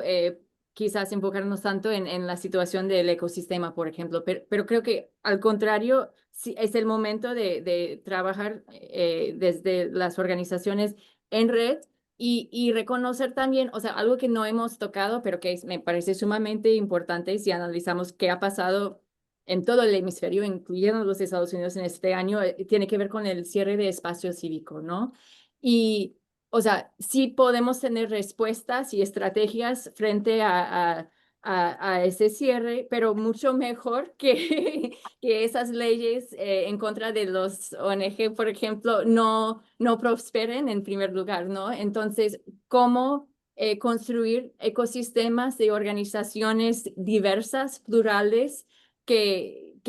quizás enfocarnos tanto en la situación del ecosistema, por ejemplo. Pero creo que al contrario, sí, es el momento de trabajar desde las organizaciones en red y reconocer también, o sea, algo que no hemos tocado, pero que me parece sumamente importante si analizamos qué ha pasado en todo el hemisferio, incluyendo los Estados Unidos en este año, tiene que ver con el cierre de espacio cívico, ¿no? Y, o sea, sí podemos tener respuestas y estrategias frente a ese cierre, pero mucho mejor que, que esas leyes en contra de los ONG, por ejemplo, no prosperen en primer lugar, ¿no? Entonces, ¿cómo construir ecosistemas de organizaciones diversas, plurales, que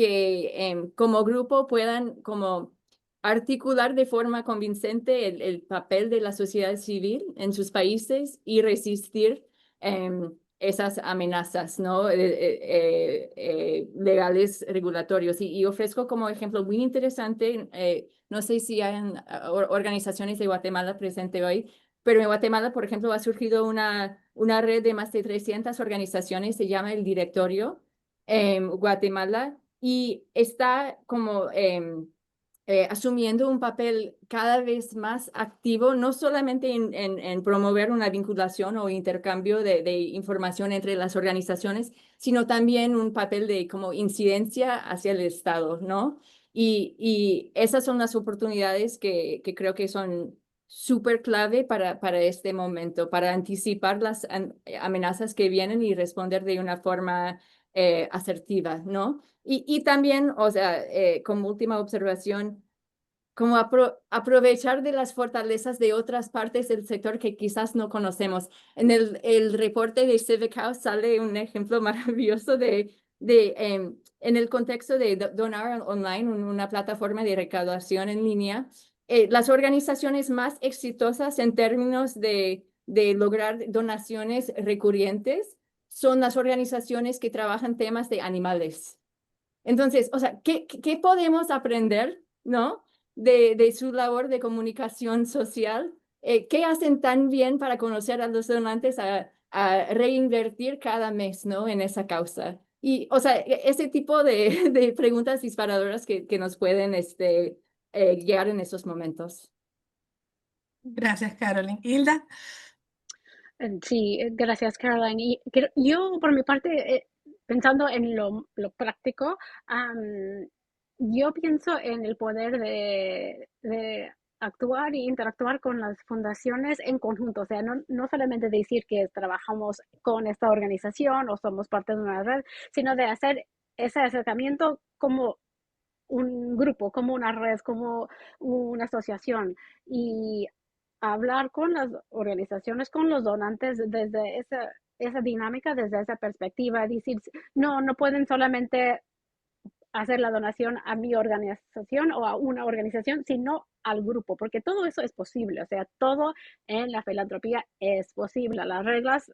como grupo puedan como articular de forma convincente el papel de la sociedad civil en sus países y resistir esas amenazas, ¿no? Legales, regulatorios. Y ofrezco como ejemplo muy interesante, no sé si hay organizaciones de Guatemala presente hoy, pero en Guatemala, por ejemplo, ha surgido una red de más de 300 organizaciones, se llama el Directorio Guatemala, y está como asumiendo un papel cada vez más activo, no solamente en promover una vinculación o intercambio de información entre las organizaciones, sino también un papel de como incidencia hacia el Estado, ¿no? Y esas son las oportunidades que creo que son súper clave para este momento, para anticipar las amenazas que vienen y responder de una forma asertiva, ¿no? Y también, o sea, como última observación, como aprovechar de las fortalezas de otras partes del sector que quizás no conocemos. En el reporte de Civic House sale un ejemplo maravilloso en el contexto de donar online, una plataforma de recaudación en línea. Las organizaciones más exitosas en términos de lograr donaciones recurrentes son las organizaciones que trabajan temas de animales. Entonces, o sea, ¿qué podemos aprender, ¿no? De su labor de comunicación social? ¿Qué hacen tan bien para conocer a los donantes a reinvertir cada mes, ¿no? En esa causa. Y, o sea, ese tipo de preguntas disparadoras que nos pueden guiar en esos momentos. Gracias, Caroline. Hilda. Sí, gracias, Caroline. Y yo, por mi parte, pensando en lo práctico, yo pienso en el poder de actuar e interactuar con las fundaciones en conjunto. O sea, no solamente decir que trabajamos con esta organización o somos parte de una red, sino de hacer ese acercamiento como un grupo, como una red, como una asociación y hablar con las organizaciones, con los donantes desde esa dinámica, desde esa perspectiva, decir, no pueden solamente hacer la donación a mi organización o a una organización, sino al grupo, porque todo eso es posible, o sea, todo en la filantropía es posible. Las reglas,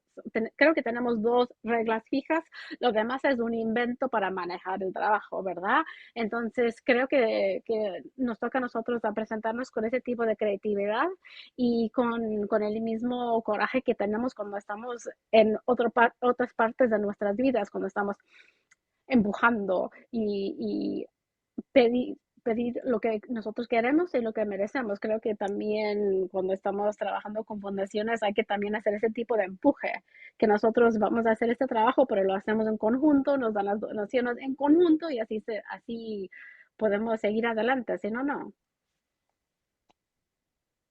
creo que tenemos dos reglas fijas, lo demás es un invento para manejar el trabajo, ¿verdad? Entonces, creo que nos toca a nosotros a presentarnos con ese tipo de creatividad y con el mismo coraje que tenemos cuando estamos en otras partes de nuestras vidas, cuando estamos empujando y pedir lo que nosotros queremos y lo que merecemos. Creo que también cuando estamos trabajando con fundaciones hay que también hacer ese tipo de empuje, que nosotros vamos a hacer este trabajo, pero lo hacemos en conjunto, nos dan las donaciones en conjunto y así podemos seguir adelante, si no, no.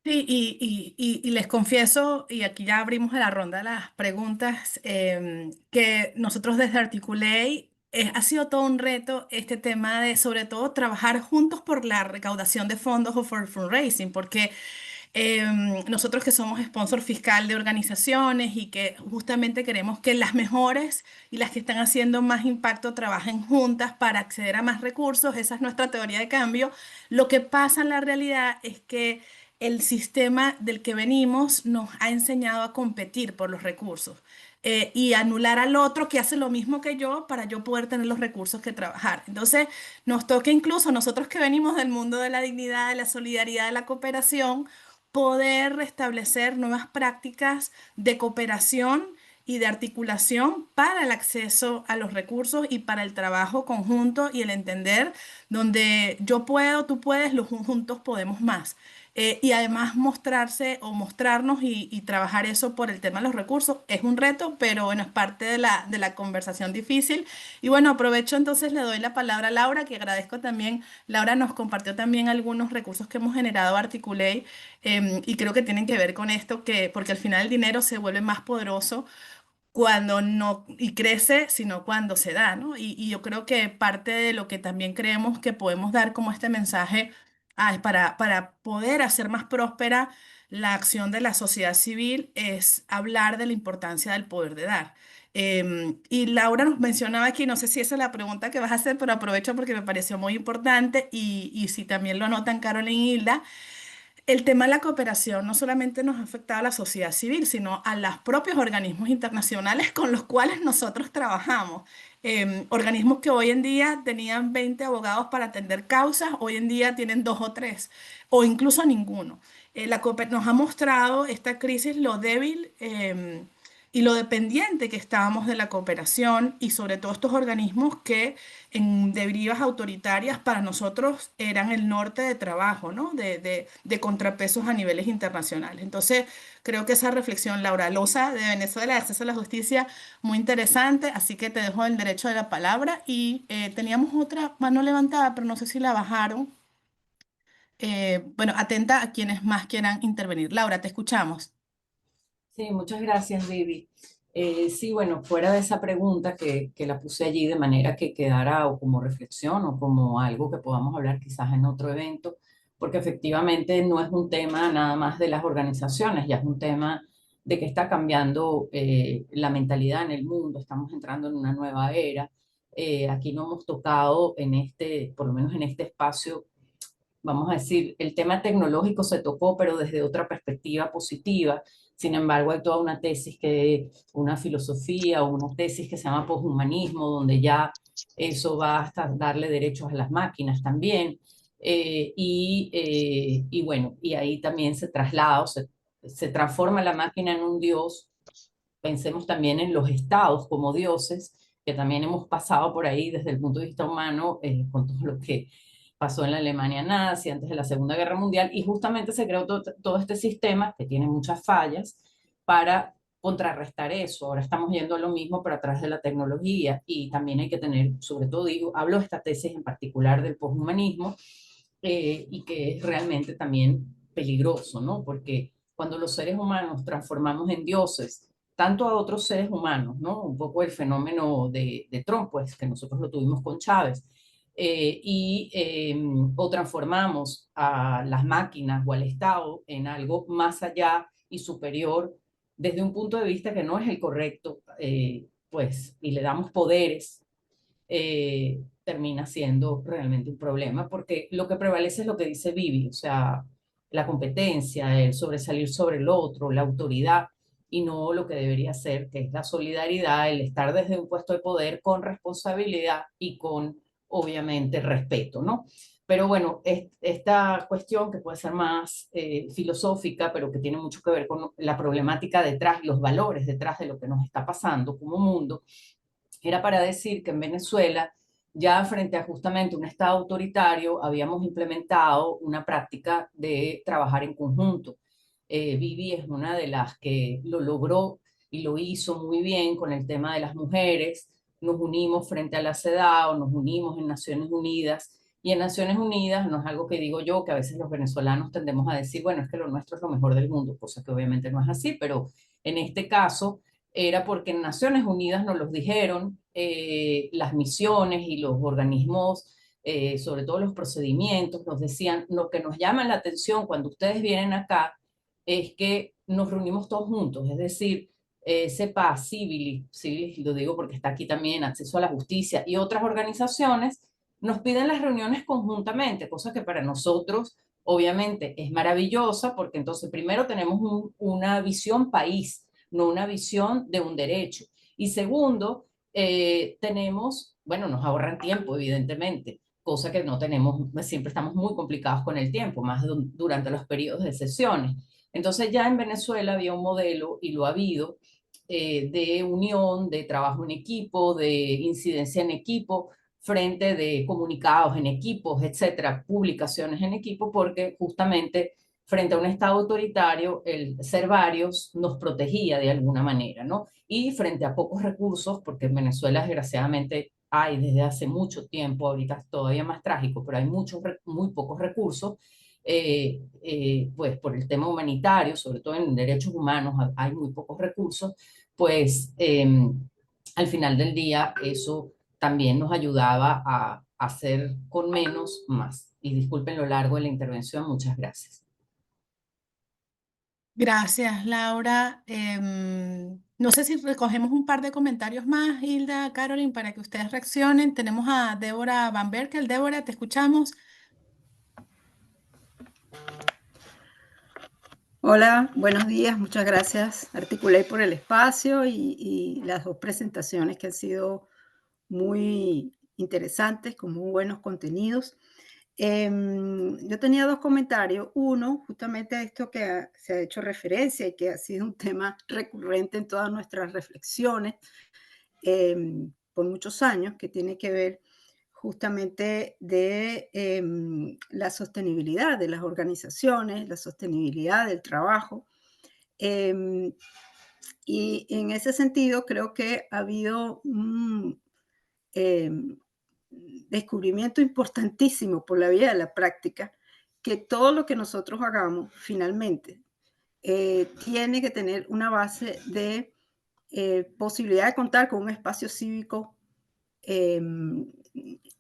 Sí, y les confieso, y aquí ya abrimos la ronda de las preguntas, que nosotros desde Articulate ha sido todo un reto este tema de, sobre todo, trabajar juntos por la recaudación de fondos o for fundraising, porque nosotros que somos sponsor fiscal de organizaciones y que justamente queremos que las mejores y las que están haciendo más impacto trabajen juntas para acceder a más recursos, esa es nuestra teoría de cambio. Lo que pasa en la realidad es que el sistema del que venimos nos ha enseñado a competir por los recursos. Y anular al otro que hace lo mismo que yo para yo poder tener los recursos que trabajar. Entonces, nos toca incluso nosotros que venimos del mundo de la dignidad, de la solidaridad, de la cooperación, poder restablecer nuevas prácticas de cooperación y de articulación para el acceso a los recursos y para el trabajo conjunto y el entender donde yo puedo, tú puedes, los juntos podemos más. Y además mostrarse o mostrarnos y trabajar eso por el tema de los recursos es un reto, pero bueno, es parte de la conversación difícil. Y bueno, aprovecho entonces, le doy la palabra a Laura, que agradezco también. Laura nos compartió también algunos recursos que hemos generado Articulate, y creo que tienen que ver con esto, que, porque al final el dinero se vuelve más poderoso cuando no, y crece, sino cuando se da, ¿no? Y yo creo que parte de lo que también creemos que podemos dar como este mensaje para poder hacer más próspera la acción de la sociedad civil es hablar de la importancia del poder de dar. Y Laura nos mencionaba aquí, no sé si esa es la pregunta que vas a hacer, pero aprovecho porque me pareció muy importante y si también lo anotan Carolyn y Hilda, el tema de la cooperación no solamente nos ha afectado a la sociedad civil, sino a los propios organismos internacionales con los cuales nosotros trabajamos. Organismos que hoy en día tenían 20 abogados para atender causas, hoy en día tienen 2 o 3, o incluso ninguno. Nos ha mostrado esta crisis lo débil y lo dependiente que estábamos de la cooperación y sobre todo estos organismos que en derivas autoritarias para nosotros eran el norte de trabajo, ¿no? De contrapesos a niveles internacionales. Entonces, creo que esa reflexión, Laura Loza de Venezuela, de Acceso a la Justicia, muy interesante, así que te dejo el derecho de la palabra y teníamos otra mano levantada, pero no sé si la bajaron. Bueno, atenta a quienes más quieran intervenir. Laura, te escuchamos. Sí, muchas gracias, Vivi. Sí, bueno, fuera de esa pregunta que la puse allí de manera que quedara o como reflexión o como algo que podamos hablar quizás en otro evento, porque efectivamente no es un tema nada más de las organizaciones, ya es un tema de que está cambiando la mentalidad en el mundo, estamos entrando en una nueva era. Aquí no hemos tocado en este, por lo menos en este espacio, vamos a decir, el tema tecnológico se tocó, pero desde otra perspectiva positiva. Sin embargo, hay toda una tesis una filosofía o una tesis que se llama poshumanismo, donde ya eso va hasta darle derechos a las máquinas también. Y bueno, y ahí también se traslada, se transforma la máquina en un dios. Pensemos también en los estados como dioses, que también hemos pasado por ahí desde el punto de vista humano, con todo lo que pasó en la Alemania nazi antes de la Segunda Guerra Mundial, y justamente se creó todo este sistema que tiene muchas fallas para contrarrestar eso. Ahora estamos yendo a lo mismo, pero a través de la tecnología, y también hay que tener, sobre todo digo, hablo de esta tesis en particular del poshumanismo, y que es realmente también peligroso, ¿no? Porque cuando los seres humanos transformamos en dioses tanto a otros seres humanos, ¿no? Un poco el fenómeno de Trump, pues, que nosotros lo tuvimos con Chávez, o transformamos a las máquinas o al Estado en algo más allá y superior desde un punto de vista que no es el correcto, pues, y le damos poderes, termina siendo realmente un problema, porque lo que prevalece es lo que dice Vivi, o sea, la competencia, el sobresalir sobre el otro, la autoridad, y no lo que debería ser, que es la solidaridad, el estar desde un puesto de poder con responsabilidad y con, obviamente, respeto, ¿no? Pero bueno, esta cuestión que puede ser más filosófica, pero que tiene mucho que ver con la problemática detrás, los valores detrás de lo que nos está pasando como mundo, era para decir que en Venezuela, ya frente a justamente un Estado autoritario, habíamos implementado una práctica de trabajar en conjunto. Vivi es una de las que lo logró y lo hizo muy bien con el tema de las mujeres. Nos unimos frente a la CEDAW, nos unimos en Naciones Unidas, y en Naciones Unidas no es algo que digo yo, que a veces los venezolanos tendemos a decir, bueno, es que lo nuestro es lo mejor del mundo, cosa que obviamente no es así, pero en este caso era porque en Naciones Unidas nos los dijeron, las misiones y los organismos, sobre todo los procedimientos, nos decían, lo que nos llama la atención cuando ustedes vienen acá es que nos reunimos todos juntos, es decir, CEPA, Civilis, lo digo porque está aquí también Acceso a la Justicia y otras organizaciones, nos piden las reuniones conjuntamente, cosa que para nosotros obviamente es maravillosa porque entonces primero tenemos una visión país, no una visión de un derecho. Y segundo, tenemos, bueno, nos ahorran tiempo, evidentemente, cosa que no tenemos, siempre estamos muy complicados con el tiempo, más durante los periodos de sesiones. Entonces ya en Venezuela había un modelo, y lo ha habido, de unión, de trabajo en equipo, de incidencia en equipo, frente de comunicados en equipos, etcétera, publicaciones en equipo, porque justamente frente a un Estado autoritario, el ser varios nos protegía de alguna manera, ¿no? Y frente a pocos recursos, porque en Venezuela desgraciadamente hay desde hace mucho tiempo, ahorita es todavía más trágico, pero hay muy pocos recursos, pues por el tema humanitario, sobre todo en derechos humanos hay muy pocos recursos, pues al final del día eso también nos ayudaba a hacer con menos más. Y disculpen lo largo de la intervención, muchas gracias. Gracias, Laura. No sé si recogemos un par de comentarios más, Hilda, Caroline, para que ustedes reaccionen. Tenemos a Débora Van Berkel. Débora, te escuchamos. Hola, buenos días, muchas gracias Articulate por el espacio y las dos presentaciones que han sido muy interesantes, con muy buenos contenidos. Yo tenía dos comentarios. Uno, justamente a esto que se ha hecho referencia y que ha sido un tema recurrente en todas nuestras reflexiones por muchos años, que tiene que ver justamente de la sostenibilidad de las organizaciones, la sostenibilidad del trabajo. Y en ese sentido creo que ha habido un descubrimiento importantísimo por la vía de la práctica, que todo lo que nosotros hagamos finalmente tiene que tener una base de posibilidad de contar con un espacio cívico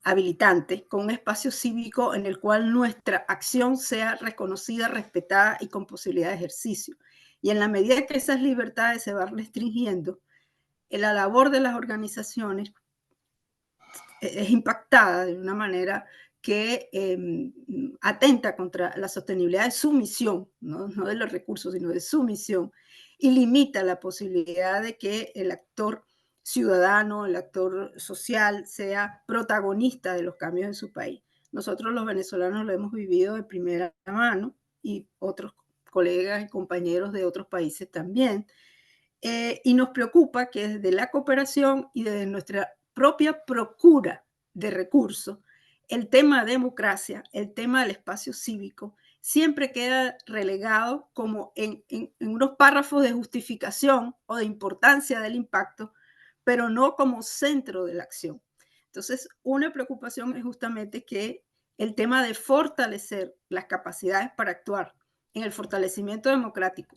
habilitante, con un espacio cívico en el cual nuestra acción sea reconocida, respetada y con posibilidad de ejercicio. Y en la medida que esas libertades se van restringiendo, la labor de las organizaciones es impactada de una manera que atenta contra la sostenibilidad de su misión, ¿no? No de los recursos, sino de su misión, y limita la posibilidad de que el actor ciudadano, el actor social, sea protagonista de los cambios en su país. Nosotros los venezolanos lo hemos vivido de primera mano y otros colegas y compañeros de otros países también. Y nos preocupa que desde la cooperación y desde nuestra propia procura de recursos, el tema de democracia, el tema del espacio cívico, siempre queda relegado como en unos párrafos de justificación o de importancia del impacto, pero no como centro de la acción. Entonces, una preocupación es justamente que el tema de fortalecer las capacidades para actuar en el fortalecimiento democrático,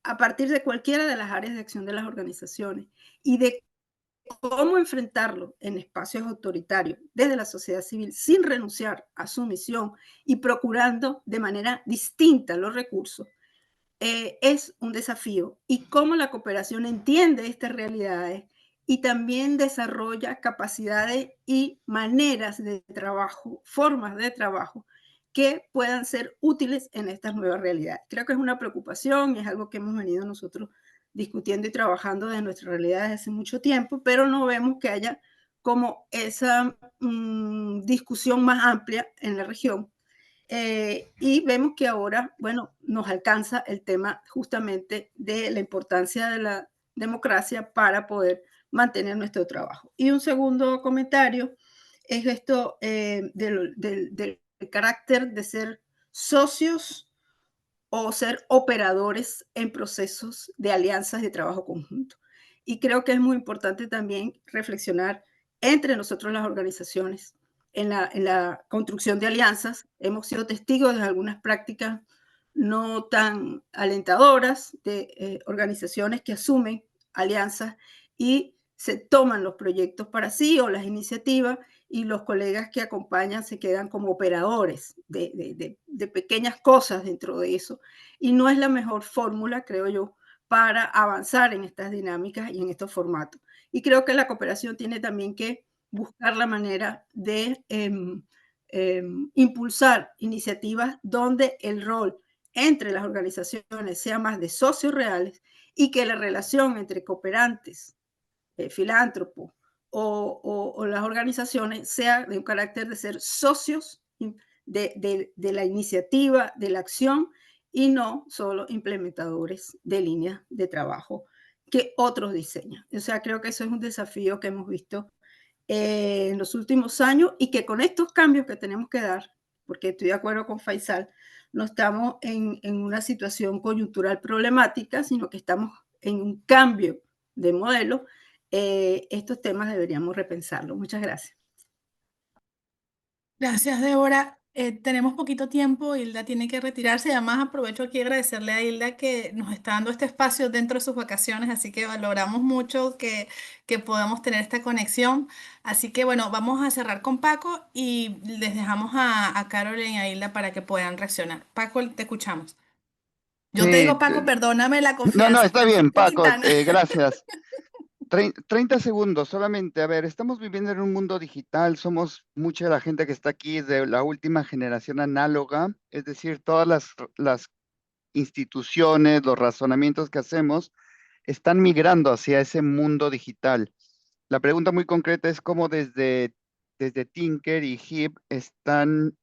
a partir de cualquiera de las áreas de acción de las organizaciones y de cómo enfrentarlo en espacios autoritarios desde la sociedad civil sin renunciar a su misión y procurando de manera distinta los recursos, es un desafío. Y cómo la cooperación entiende estas realidades y también desarrolla capacidades y maneras de trabajo, formas de trabajo que puedan ser útiles en estas nuevas realidades. Creo que es una preocupación, es algo que hemos venido nosotros discutiendo y trabajando de nuestra realidad desde hace mucho tiempo, pero no vemos que haya como esa discusión más amplia en la región. Y vemos que ahora, bueno, nos alcanza el tema justamente de la importancia de la democracia para poder mantener nuestro trabajo. Y un segundo comentario es esto del carácter de ser socios o ser operadores en procesos de alianzas de trabajo conjunto. Y creo que es muy importante también reflexionar entre nosotros las organizaciones en la construcción de alianzas. Hemos sido testigos de algunas prácticas no tan alentadoras de organizaciones que asumen alianzas y se toman los proyectos para sí o las iniciativas y los colegas que acompañan se quedan como operadores de pequeñas cosas dentro de eso. Y no es la mejor fórmula, creo yo, para avanzar en estas dinámicas y en estos formatos. Y creo que la cooperación tiene también que buscar la manera de impulsar iniciativas donde el rol entre las organizaciones sea más de socios reales y que la relación entre cooperantes, filántropos o las organizaciones sea de un carácter de ser socios de la iniciativa, de la acción y no solo implementadores de líneas de trabajo que otros diseñan. O sea, creo que eso es un desafío que hemos visto en los últimos años y que con estos cambios que tenemos que dar, porque estoy de acuerdo con Faisal, no estamos en una situación coyuntural problemática, sino que estamos en un cambio de modelo, estos temas deberíamos repensarlos. Muchas gracias. Gracias, Débora. Tenemos poquito tiempo, Hilda tiene que retirarse y además aprovecho aquí a agradecerle a Hilda que nos está dando este espacio dentro de sus vacaciones, así que valoramos mucho que podamos tener esta conexión. Así que bueno, vamos a cerrar con Paco y les dejamos a Carolyn y a Hilda para que puedan reaccionar. Paco, te escuchamos. Yo te Sí, digo, Paco, perdóname la no, no, confianza, está bien, Francisco Paco, Quintana. gracias. 30 segundos solamente. A ver, estamos viviendo en un mundo digital, somos mucha de la gente que está aquí de la última generación análoga, es decir, todas las instituciones, los razonamientos que hacemos están migrando hacia ese mundo digital. La pregunta muy concreta es cómo desde Tinker y HIP están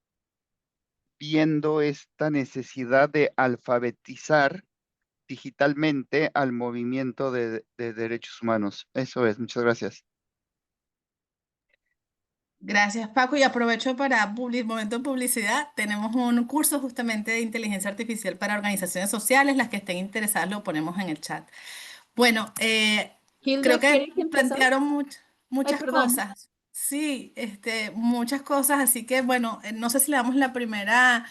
viendo esta necesidad de alfabetizar digitalmente al movimiento de derechos humanos. Eso es, muchas gracias. Gracias, Paco. Y aprovecho para momento de publicidad. Tenemos un curso justamente de inteligencia artificial para organizaciones sociales. Las que estén interesadas lo ponemos en el chat. Bueno, creo Hilda, que ¿quiere que empezar? plantearon Ay, muchas perdón. cosas. Sí, muchas cosas. Así que bueno, no sé si le damos la primera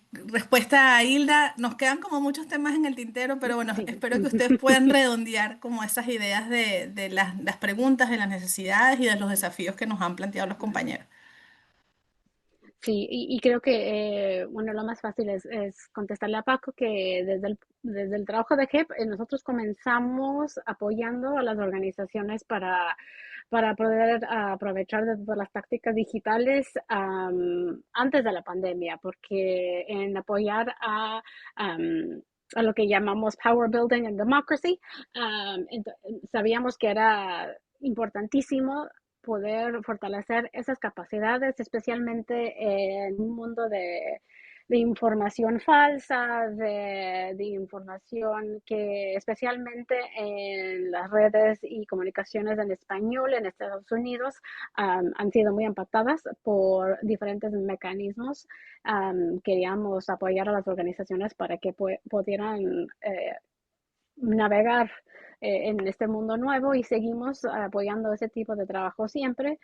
respuesta a Hilda. Nos quedan como muchos temas en el tintero, pero bueno, Sí. espero que ustedes puedan redondear como esas ideas de las preguntas, de las necesidades y de los desafíos que nos han planteado los compañeros. Sí, y creo que, bueno, lo más fácil es contestarle a Paco que desde el trabajo de GEP, nosotros comenzamos apoyando a las organizaciones para poder aprovechar de todas las tácticas digitales antes de la pandemia, porque en apoyar a lo que llamamos Power Building and Democracy, sabíamos que era importantísimo poder fortalecer esas capacidades, especialmente en un mundo de información falsa, de información que especialmente en las redes y comunicaciones en español en Estados Unidos han sido muy impactadas por diferentes mecanismos. Queríamos apoyar a las organizaciones para que pudieran navegar en este mundo nuevo y seguimos apoyando ese tipo de trabajo siempre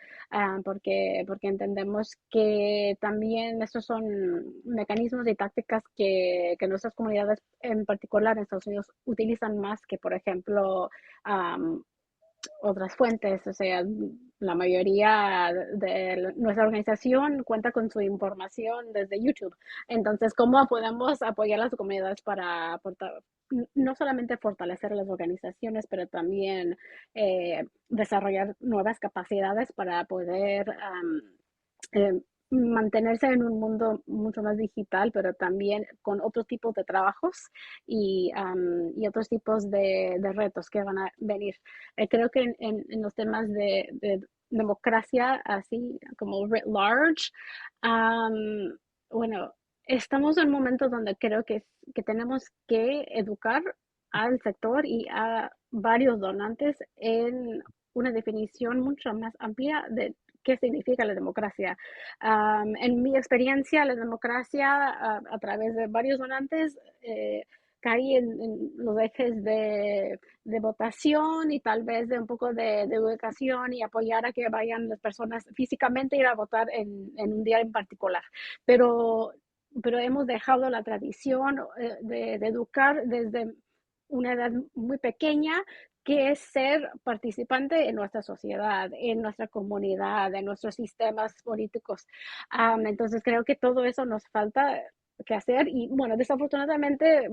porque entendemos que también estos son mecanismos y tácticas que nuestras comunidades en particular en Estados Unidos utilizan más que, por ejemplo, otras fuentes, o sea, la mayoría de nuestra organización cuenta con su información desde YouTube. Entonces, ¿cómo podemos apoyar a las comunidades para no solamente fortalecer a las organizaciones, pero también desarrollar nuevas capacidades para poder mantenerse en un mundo mucho más digital, pero también con otros tipos de trabajos y otros tipos de retos que van a venir? Creo que en los temas de democracia, así como writ large, bueno, estamos en un momento donde creo que tenemos que educar al sector y a varios donantes en una definición mucho más amplia de qué significa la democracia. En mi experiencia, la democracia a través de varios donantes cae en los ejes de votación y tal vez de un poco de educación y apoyar a que vayan las personas físicamente ir a votar en un día en particular. Pero hemos dejado la tradición de educar desde una edad muy pequeña qué es ser participante en nuestra sociedad, en nuestra comunidad, en nuestros sistemas políticos. Entonces creo que todo eso nos falta que hacer y bueno, desafortunadamente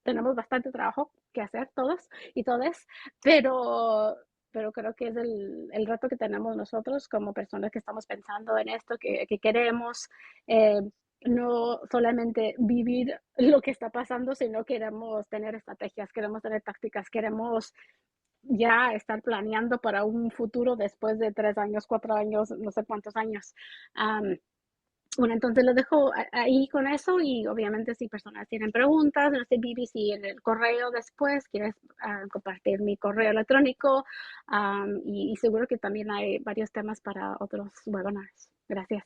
tenemos bastante trabajo que hacer todos y todas, pero creo que es el reto que tenemos nosotros como personas que estamos pensando en esto, que queremos eh, no solamente vivir lo que está pasando, sino queremos tener estrategias, queremos tener tácticas, queremos ya estar planeando para un futuro después de 3 años, 4 años, no sé cuántos años. Um, bueno, entonces lo dejo ahí con eso y obviamente si personas tienen preguntas, no sé, Vivi, si en el correo después quieres compartir mi correo electrónico y seguro que también hay varios temas para otros webinars. Gracias.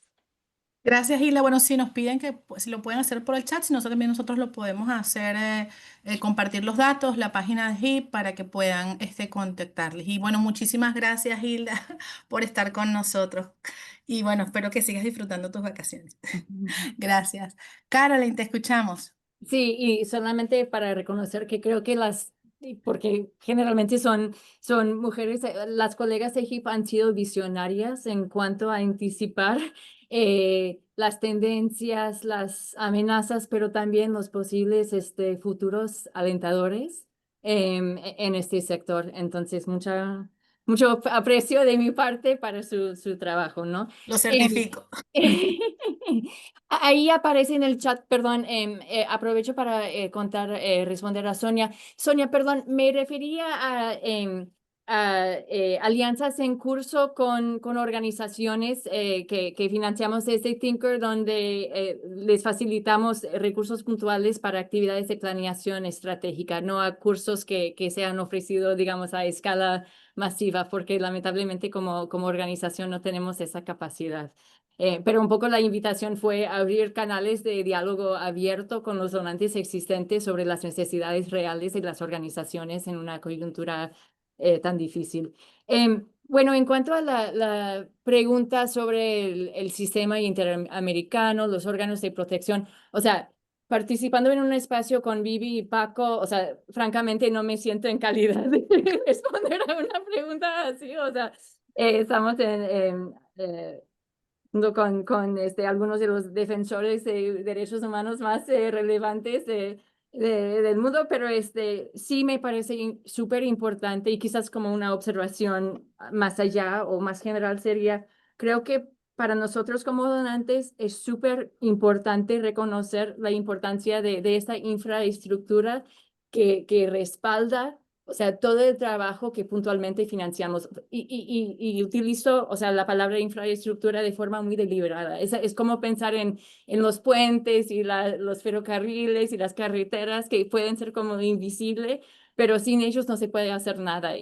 Gracias, Hilda. Bueno, si nos piden que pues, si lo pueden hacer por el chat, si no, también nosotros lo podemos hacer, compartir los datos, la página de HIP para que puedan contactarles. Y bueno, muchísimas gracias, Hilda, por estar con nosotros. Y bueno, espero que sigas disfrutando tus vacaciones. Gracias. Caroline, te escuchamos. Sí, y solamente para reconocer que creo que porque generalmente son mujeres, las colegas de HIP han sido visionarias en cuanto a anticipar las tendencias, las amenazas, pero también los posibles futuros alentadores en este sector. Entonces, mucho aprecio de mi parte para su trabajo, ¿no? Lo certifico. Ahí aparece en el chat, perdón, aprovecho para responder a Sonia. Sonia, perdón, me refería a alianzas en curso con organizaciones que financiamos desde Thinker, donde les facilitamos recursos puntuales para actividades de planeación estratégica, no a cursos que se han ofrecido, digamos, a escala masiva, porque lamentablemente como organización no tenemos esa capacidad. Pero un poco la invitación fue abrir canales de diálogo abierto con los donantes existentes sobre las necesidades reales de las organizaciones en una coyuntura tan difícil. Bueno, en cuanto a la pregunta sobre el sistema interamericano, los órganos de protección, o sea, participando en un espacio con Vivi y Paco, o sea, francamente no me siento en calidad de responder a una pregunta así, o sea, estamos con algunos de los defensores de derechos humanos más relevantes del mundo, pero sí me parece súper importante y quizás como una observación más allá o más general sería, creo que para nosotros como donantes es súper importante reconocer la importancia de esta infraestructura que respalda, o sea, todo el trabajo que puntualmente financiamos. Y utilizo, o sea, la palabra infraestructura de forma muy deliberada. Es como pensar en los puentes y los ferrocarriles y las carreteras que pueden ser como invisibles, pero sin ellos no se puede hacer nada.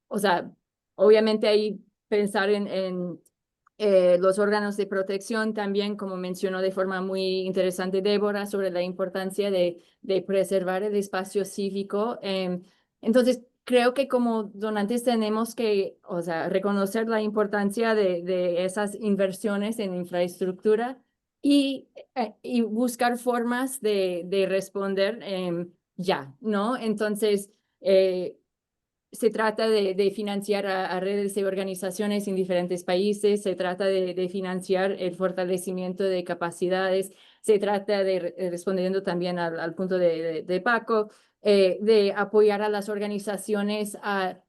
O sea, obviamente ahí pensar en los órganos de protección también, como mencionó de forma muy interesante Débora, sobre la importancia de preservar el espacio cívico. Entonces, creo que como donantes tenemos que, o sea, reconocer la importancia de esas inversiones en infraestructura y buscar formas de responder ya, ¿no? Entonces, se trata de financiar a redes de organizaciones en diferentes países, se trata de financiar el fortalecimiento de capacidades, se trata respondiendo también al punto de Paco, de apoyar a las organizaciones a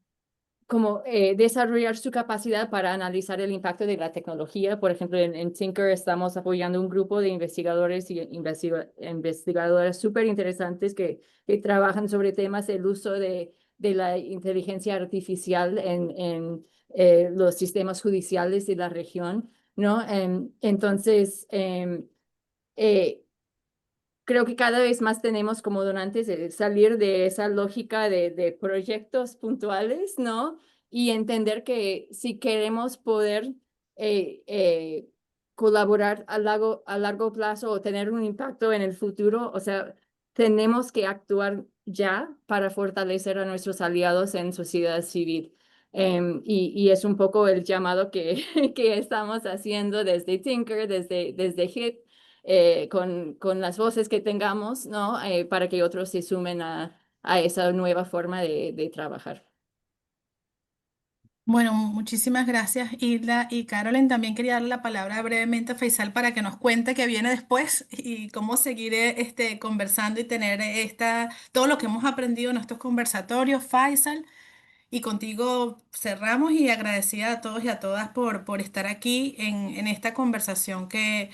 como desarrollar su capacidad para analizar el impacto de la tecnología. Por ejemplo, en Tinker estamos apoyando un grupo de investigadores y investigadoras súper interesantes que trabajan sobre temas del uso de la inteligencia artificial en los sistemas judiciales de la región, ¿no? Entonces, creo que cada vez más tenemos como donantes salir de esa lógica de proyectos puntuales, ¿no? Y entender que si queremos poder colaborar a largo plazo o tener un impacto en el futuro, o sea, tenemos que actuar ya para fortalecer a nuestros aliados en sociedad civil. Y es un poco el llamado que, que estamos haciendo desde Tinker, desde HIP, con las voces que tengamos, ¿no? Para que otros se sumen a a esa nueva forma de trabajar. Bueno, muchísimas gracias, Hilda. Y Carolyn, también quería darle la palabra brevemente a Faisal para que nos cuente qué viene después y cómo seguir conversando y tener todo lo que hemos aprendido en estos conversatorios. Faisal, y contigo cerramos y agradecida a todos y a todas por estar aquí en esta conversación que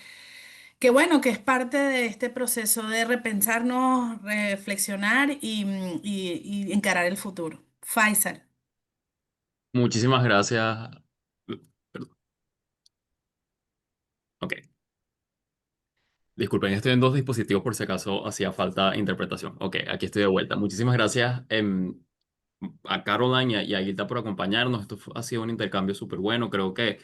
bueno, que es parte de este proceso de repensarnos, reflexionar y encarar el futuro. Faisal. Muchísimas gracias. Perdón. Ok. Disculpen, estoy en dos dispositivos por si acaso hacía falta interpretación. Ok, aquí estoy de vuelta. Muchísimas gracias a Caroline y a Gilda por acompañarnos. Ha sido un intercambio súper bueno. Creo que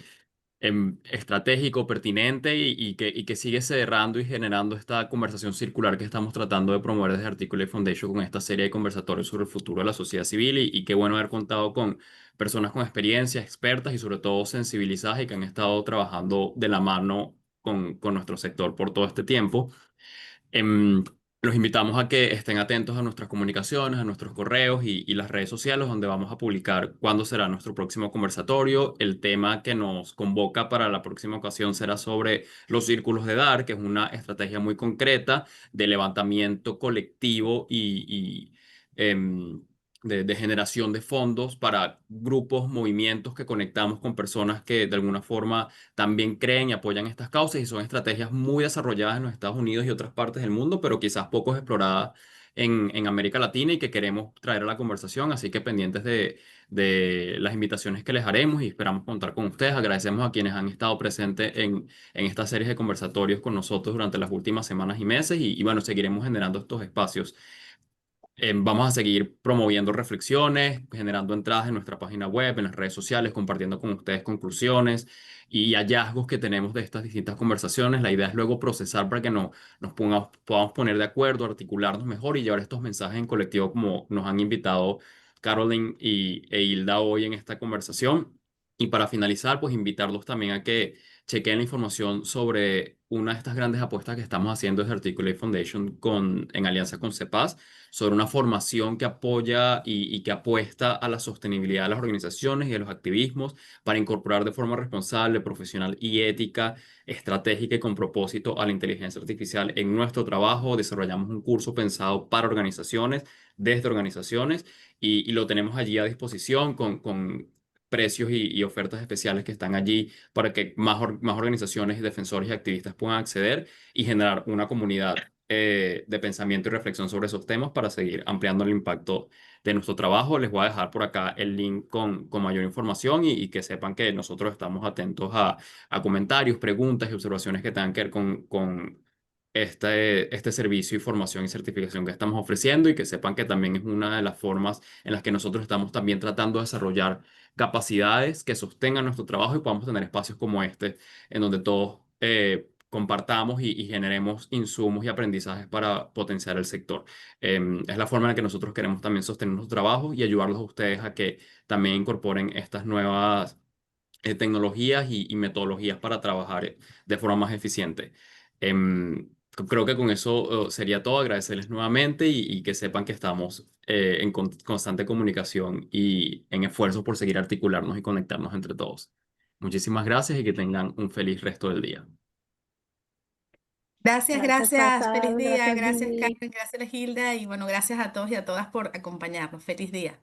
estratégico, pertinente y que sigue cerrando y generando esta conversación circular que estamos tratando de promover desde Articulate Foundation con esta serie de conversatorios sobre el futuro de la sociedad civil y qué bueno haber contado con personas con experiencia, expertas y sobre todo sensibilizadas y que han estado trabajando de la mano con nuestro sector por todo este tiempo. Em, los invitamos a que estén atentos a nuestras comunicaciones, a nuestros correos y las redes sociales donde vamos a publicar cuándo será nuestro próximo conversatorio. El tema que nos convoca para la próxima ocasión será sobre los círculos de dar, que es una estrategia muy concreta de levantamiento colectivo de generación de fondos para grupos, movimientos que conectamos con personas que de alguna forma también creen y apoyan estas causas y son estrategias muy desarrolladas en los Estados Unidos y otras partes del mundo, pero quizás poco exploradas en América Latina y que queremos traer a la conversación. Así que pendientes de las invitaciones que les haremos y esperamos contar con ustedes. Agradecemos a quienes han estado presentes en estas series de conversatorios con nosotros durante las últimas semanas y meses y bueno, seguiremos generando estos espacios. Vamos a seguir promoviendo reflexiones, generando entradas en nuestra página web, en las redes sociales, compartiendo con ustedes conclusiones y hallazgos que tenemos de estas distintas conversaciones. La idea es luego procesar para que nos podamos poner de acuerdo, articularnos mejor y llevar estos mensajes en colectivo como nos han invitado Caroline e Hilda hoy en esta conversación. Y para finalizar, pues invitarlos también a que chequen la información sobre una de estas grandes apuestas que estamos haciendo desde Articulate Foundation en alianza con CEPAS sobre una formación que apoya y que apuesta a la sostenibilidad de las organizaciones y de los activismos para incorporar de forma responsable, profesional y ética, estratégica y con propósito a la inteligencia artificial en nuestro trabajo. Desarrollamos un curso pensado para organizaciones, desde organizaciones, y lo tenemos allí a disposición con precios y ofertas especiales que están allí para que más organizaciones, defensores y activistas puedan acceder y generar una comunidad de pensamiento y reflexión sobre esos temas para seguir ampliando el impacto de nuestro trabajo. Les voy a dejar por acá el link con mayor información y que sepan que nosotros estamos atentos a comentarios, preguntas y observaciones que tengan que ver con este servicio y formación y certificación que estamos ofreciendo y que sepan que también es una de las formas en las que nosotros estamos también tratando de desarrollar capacidades que sostengan nuestro trabajo y podamos tener espacios como este en donde todos compartamos y generemos insumos y aprendizajes para potenciar el sector. Es la forma en la que nosotros queremos también sostener nuestro trabajo y ayudarlos a ustedes a que también incorporen estas nuevas tecnologías y metodologías para trabajar de forma más eficiente. Creo que con eso sería todo. Agradecerles nuevamente y que sepan que estamos en constante comunicación y en esfuerzo por seguir articularnos y conectarnos entre todos. Muchísimas gracias y que tengan un feliz resto del día. Gracias, Gracias, gracias. Feliz Faisal. día. Gracias, Gracias, Vivi. Carmen. Gracias, Gilda. Y bueno, gracias a todos y a todas por acompañarnos. Feliz día.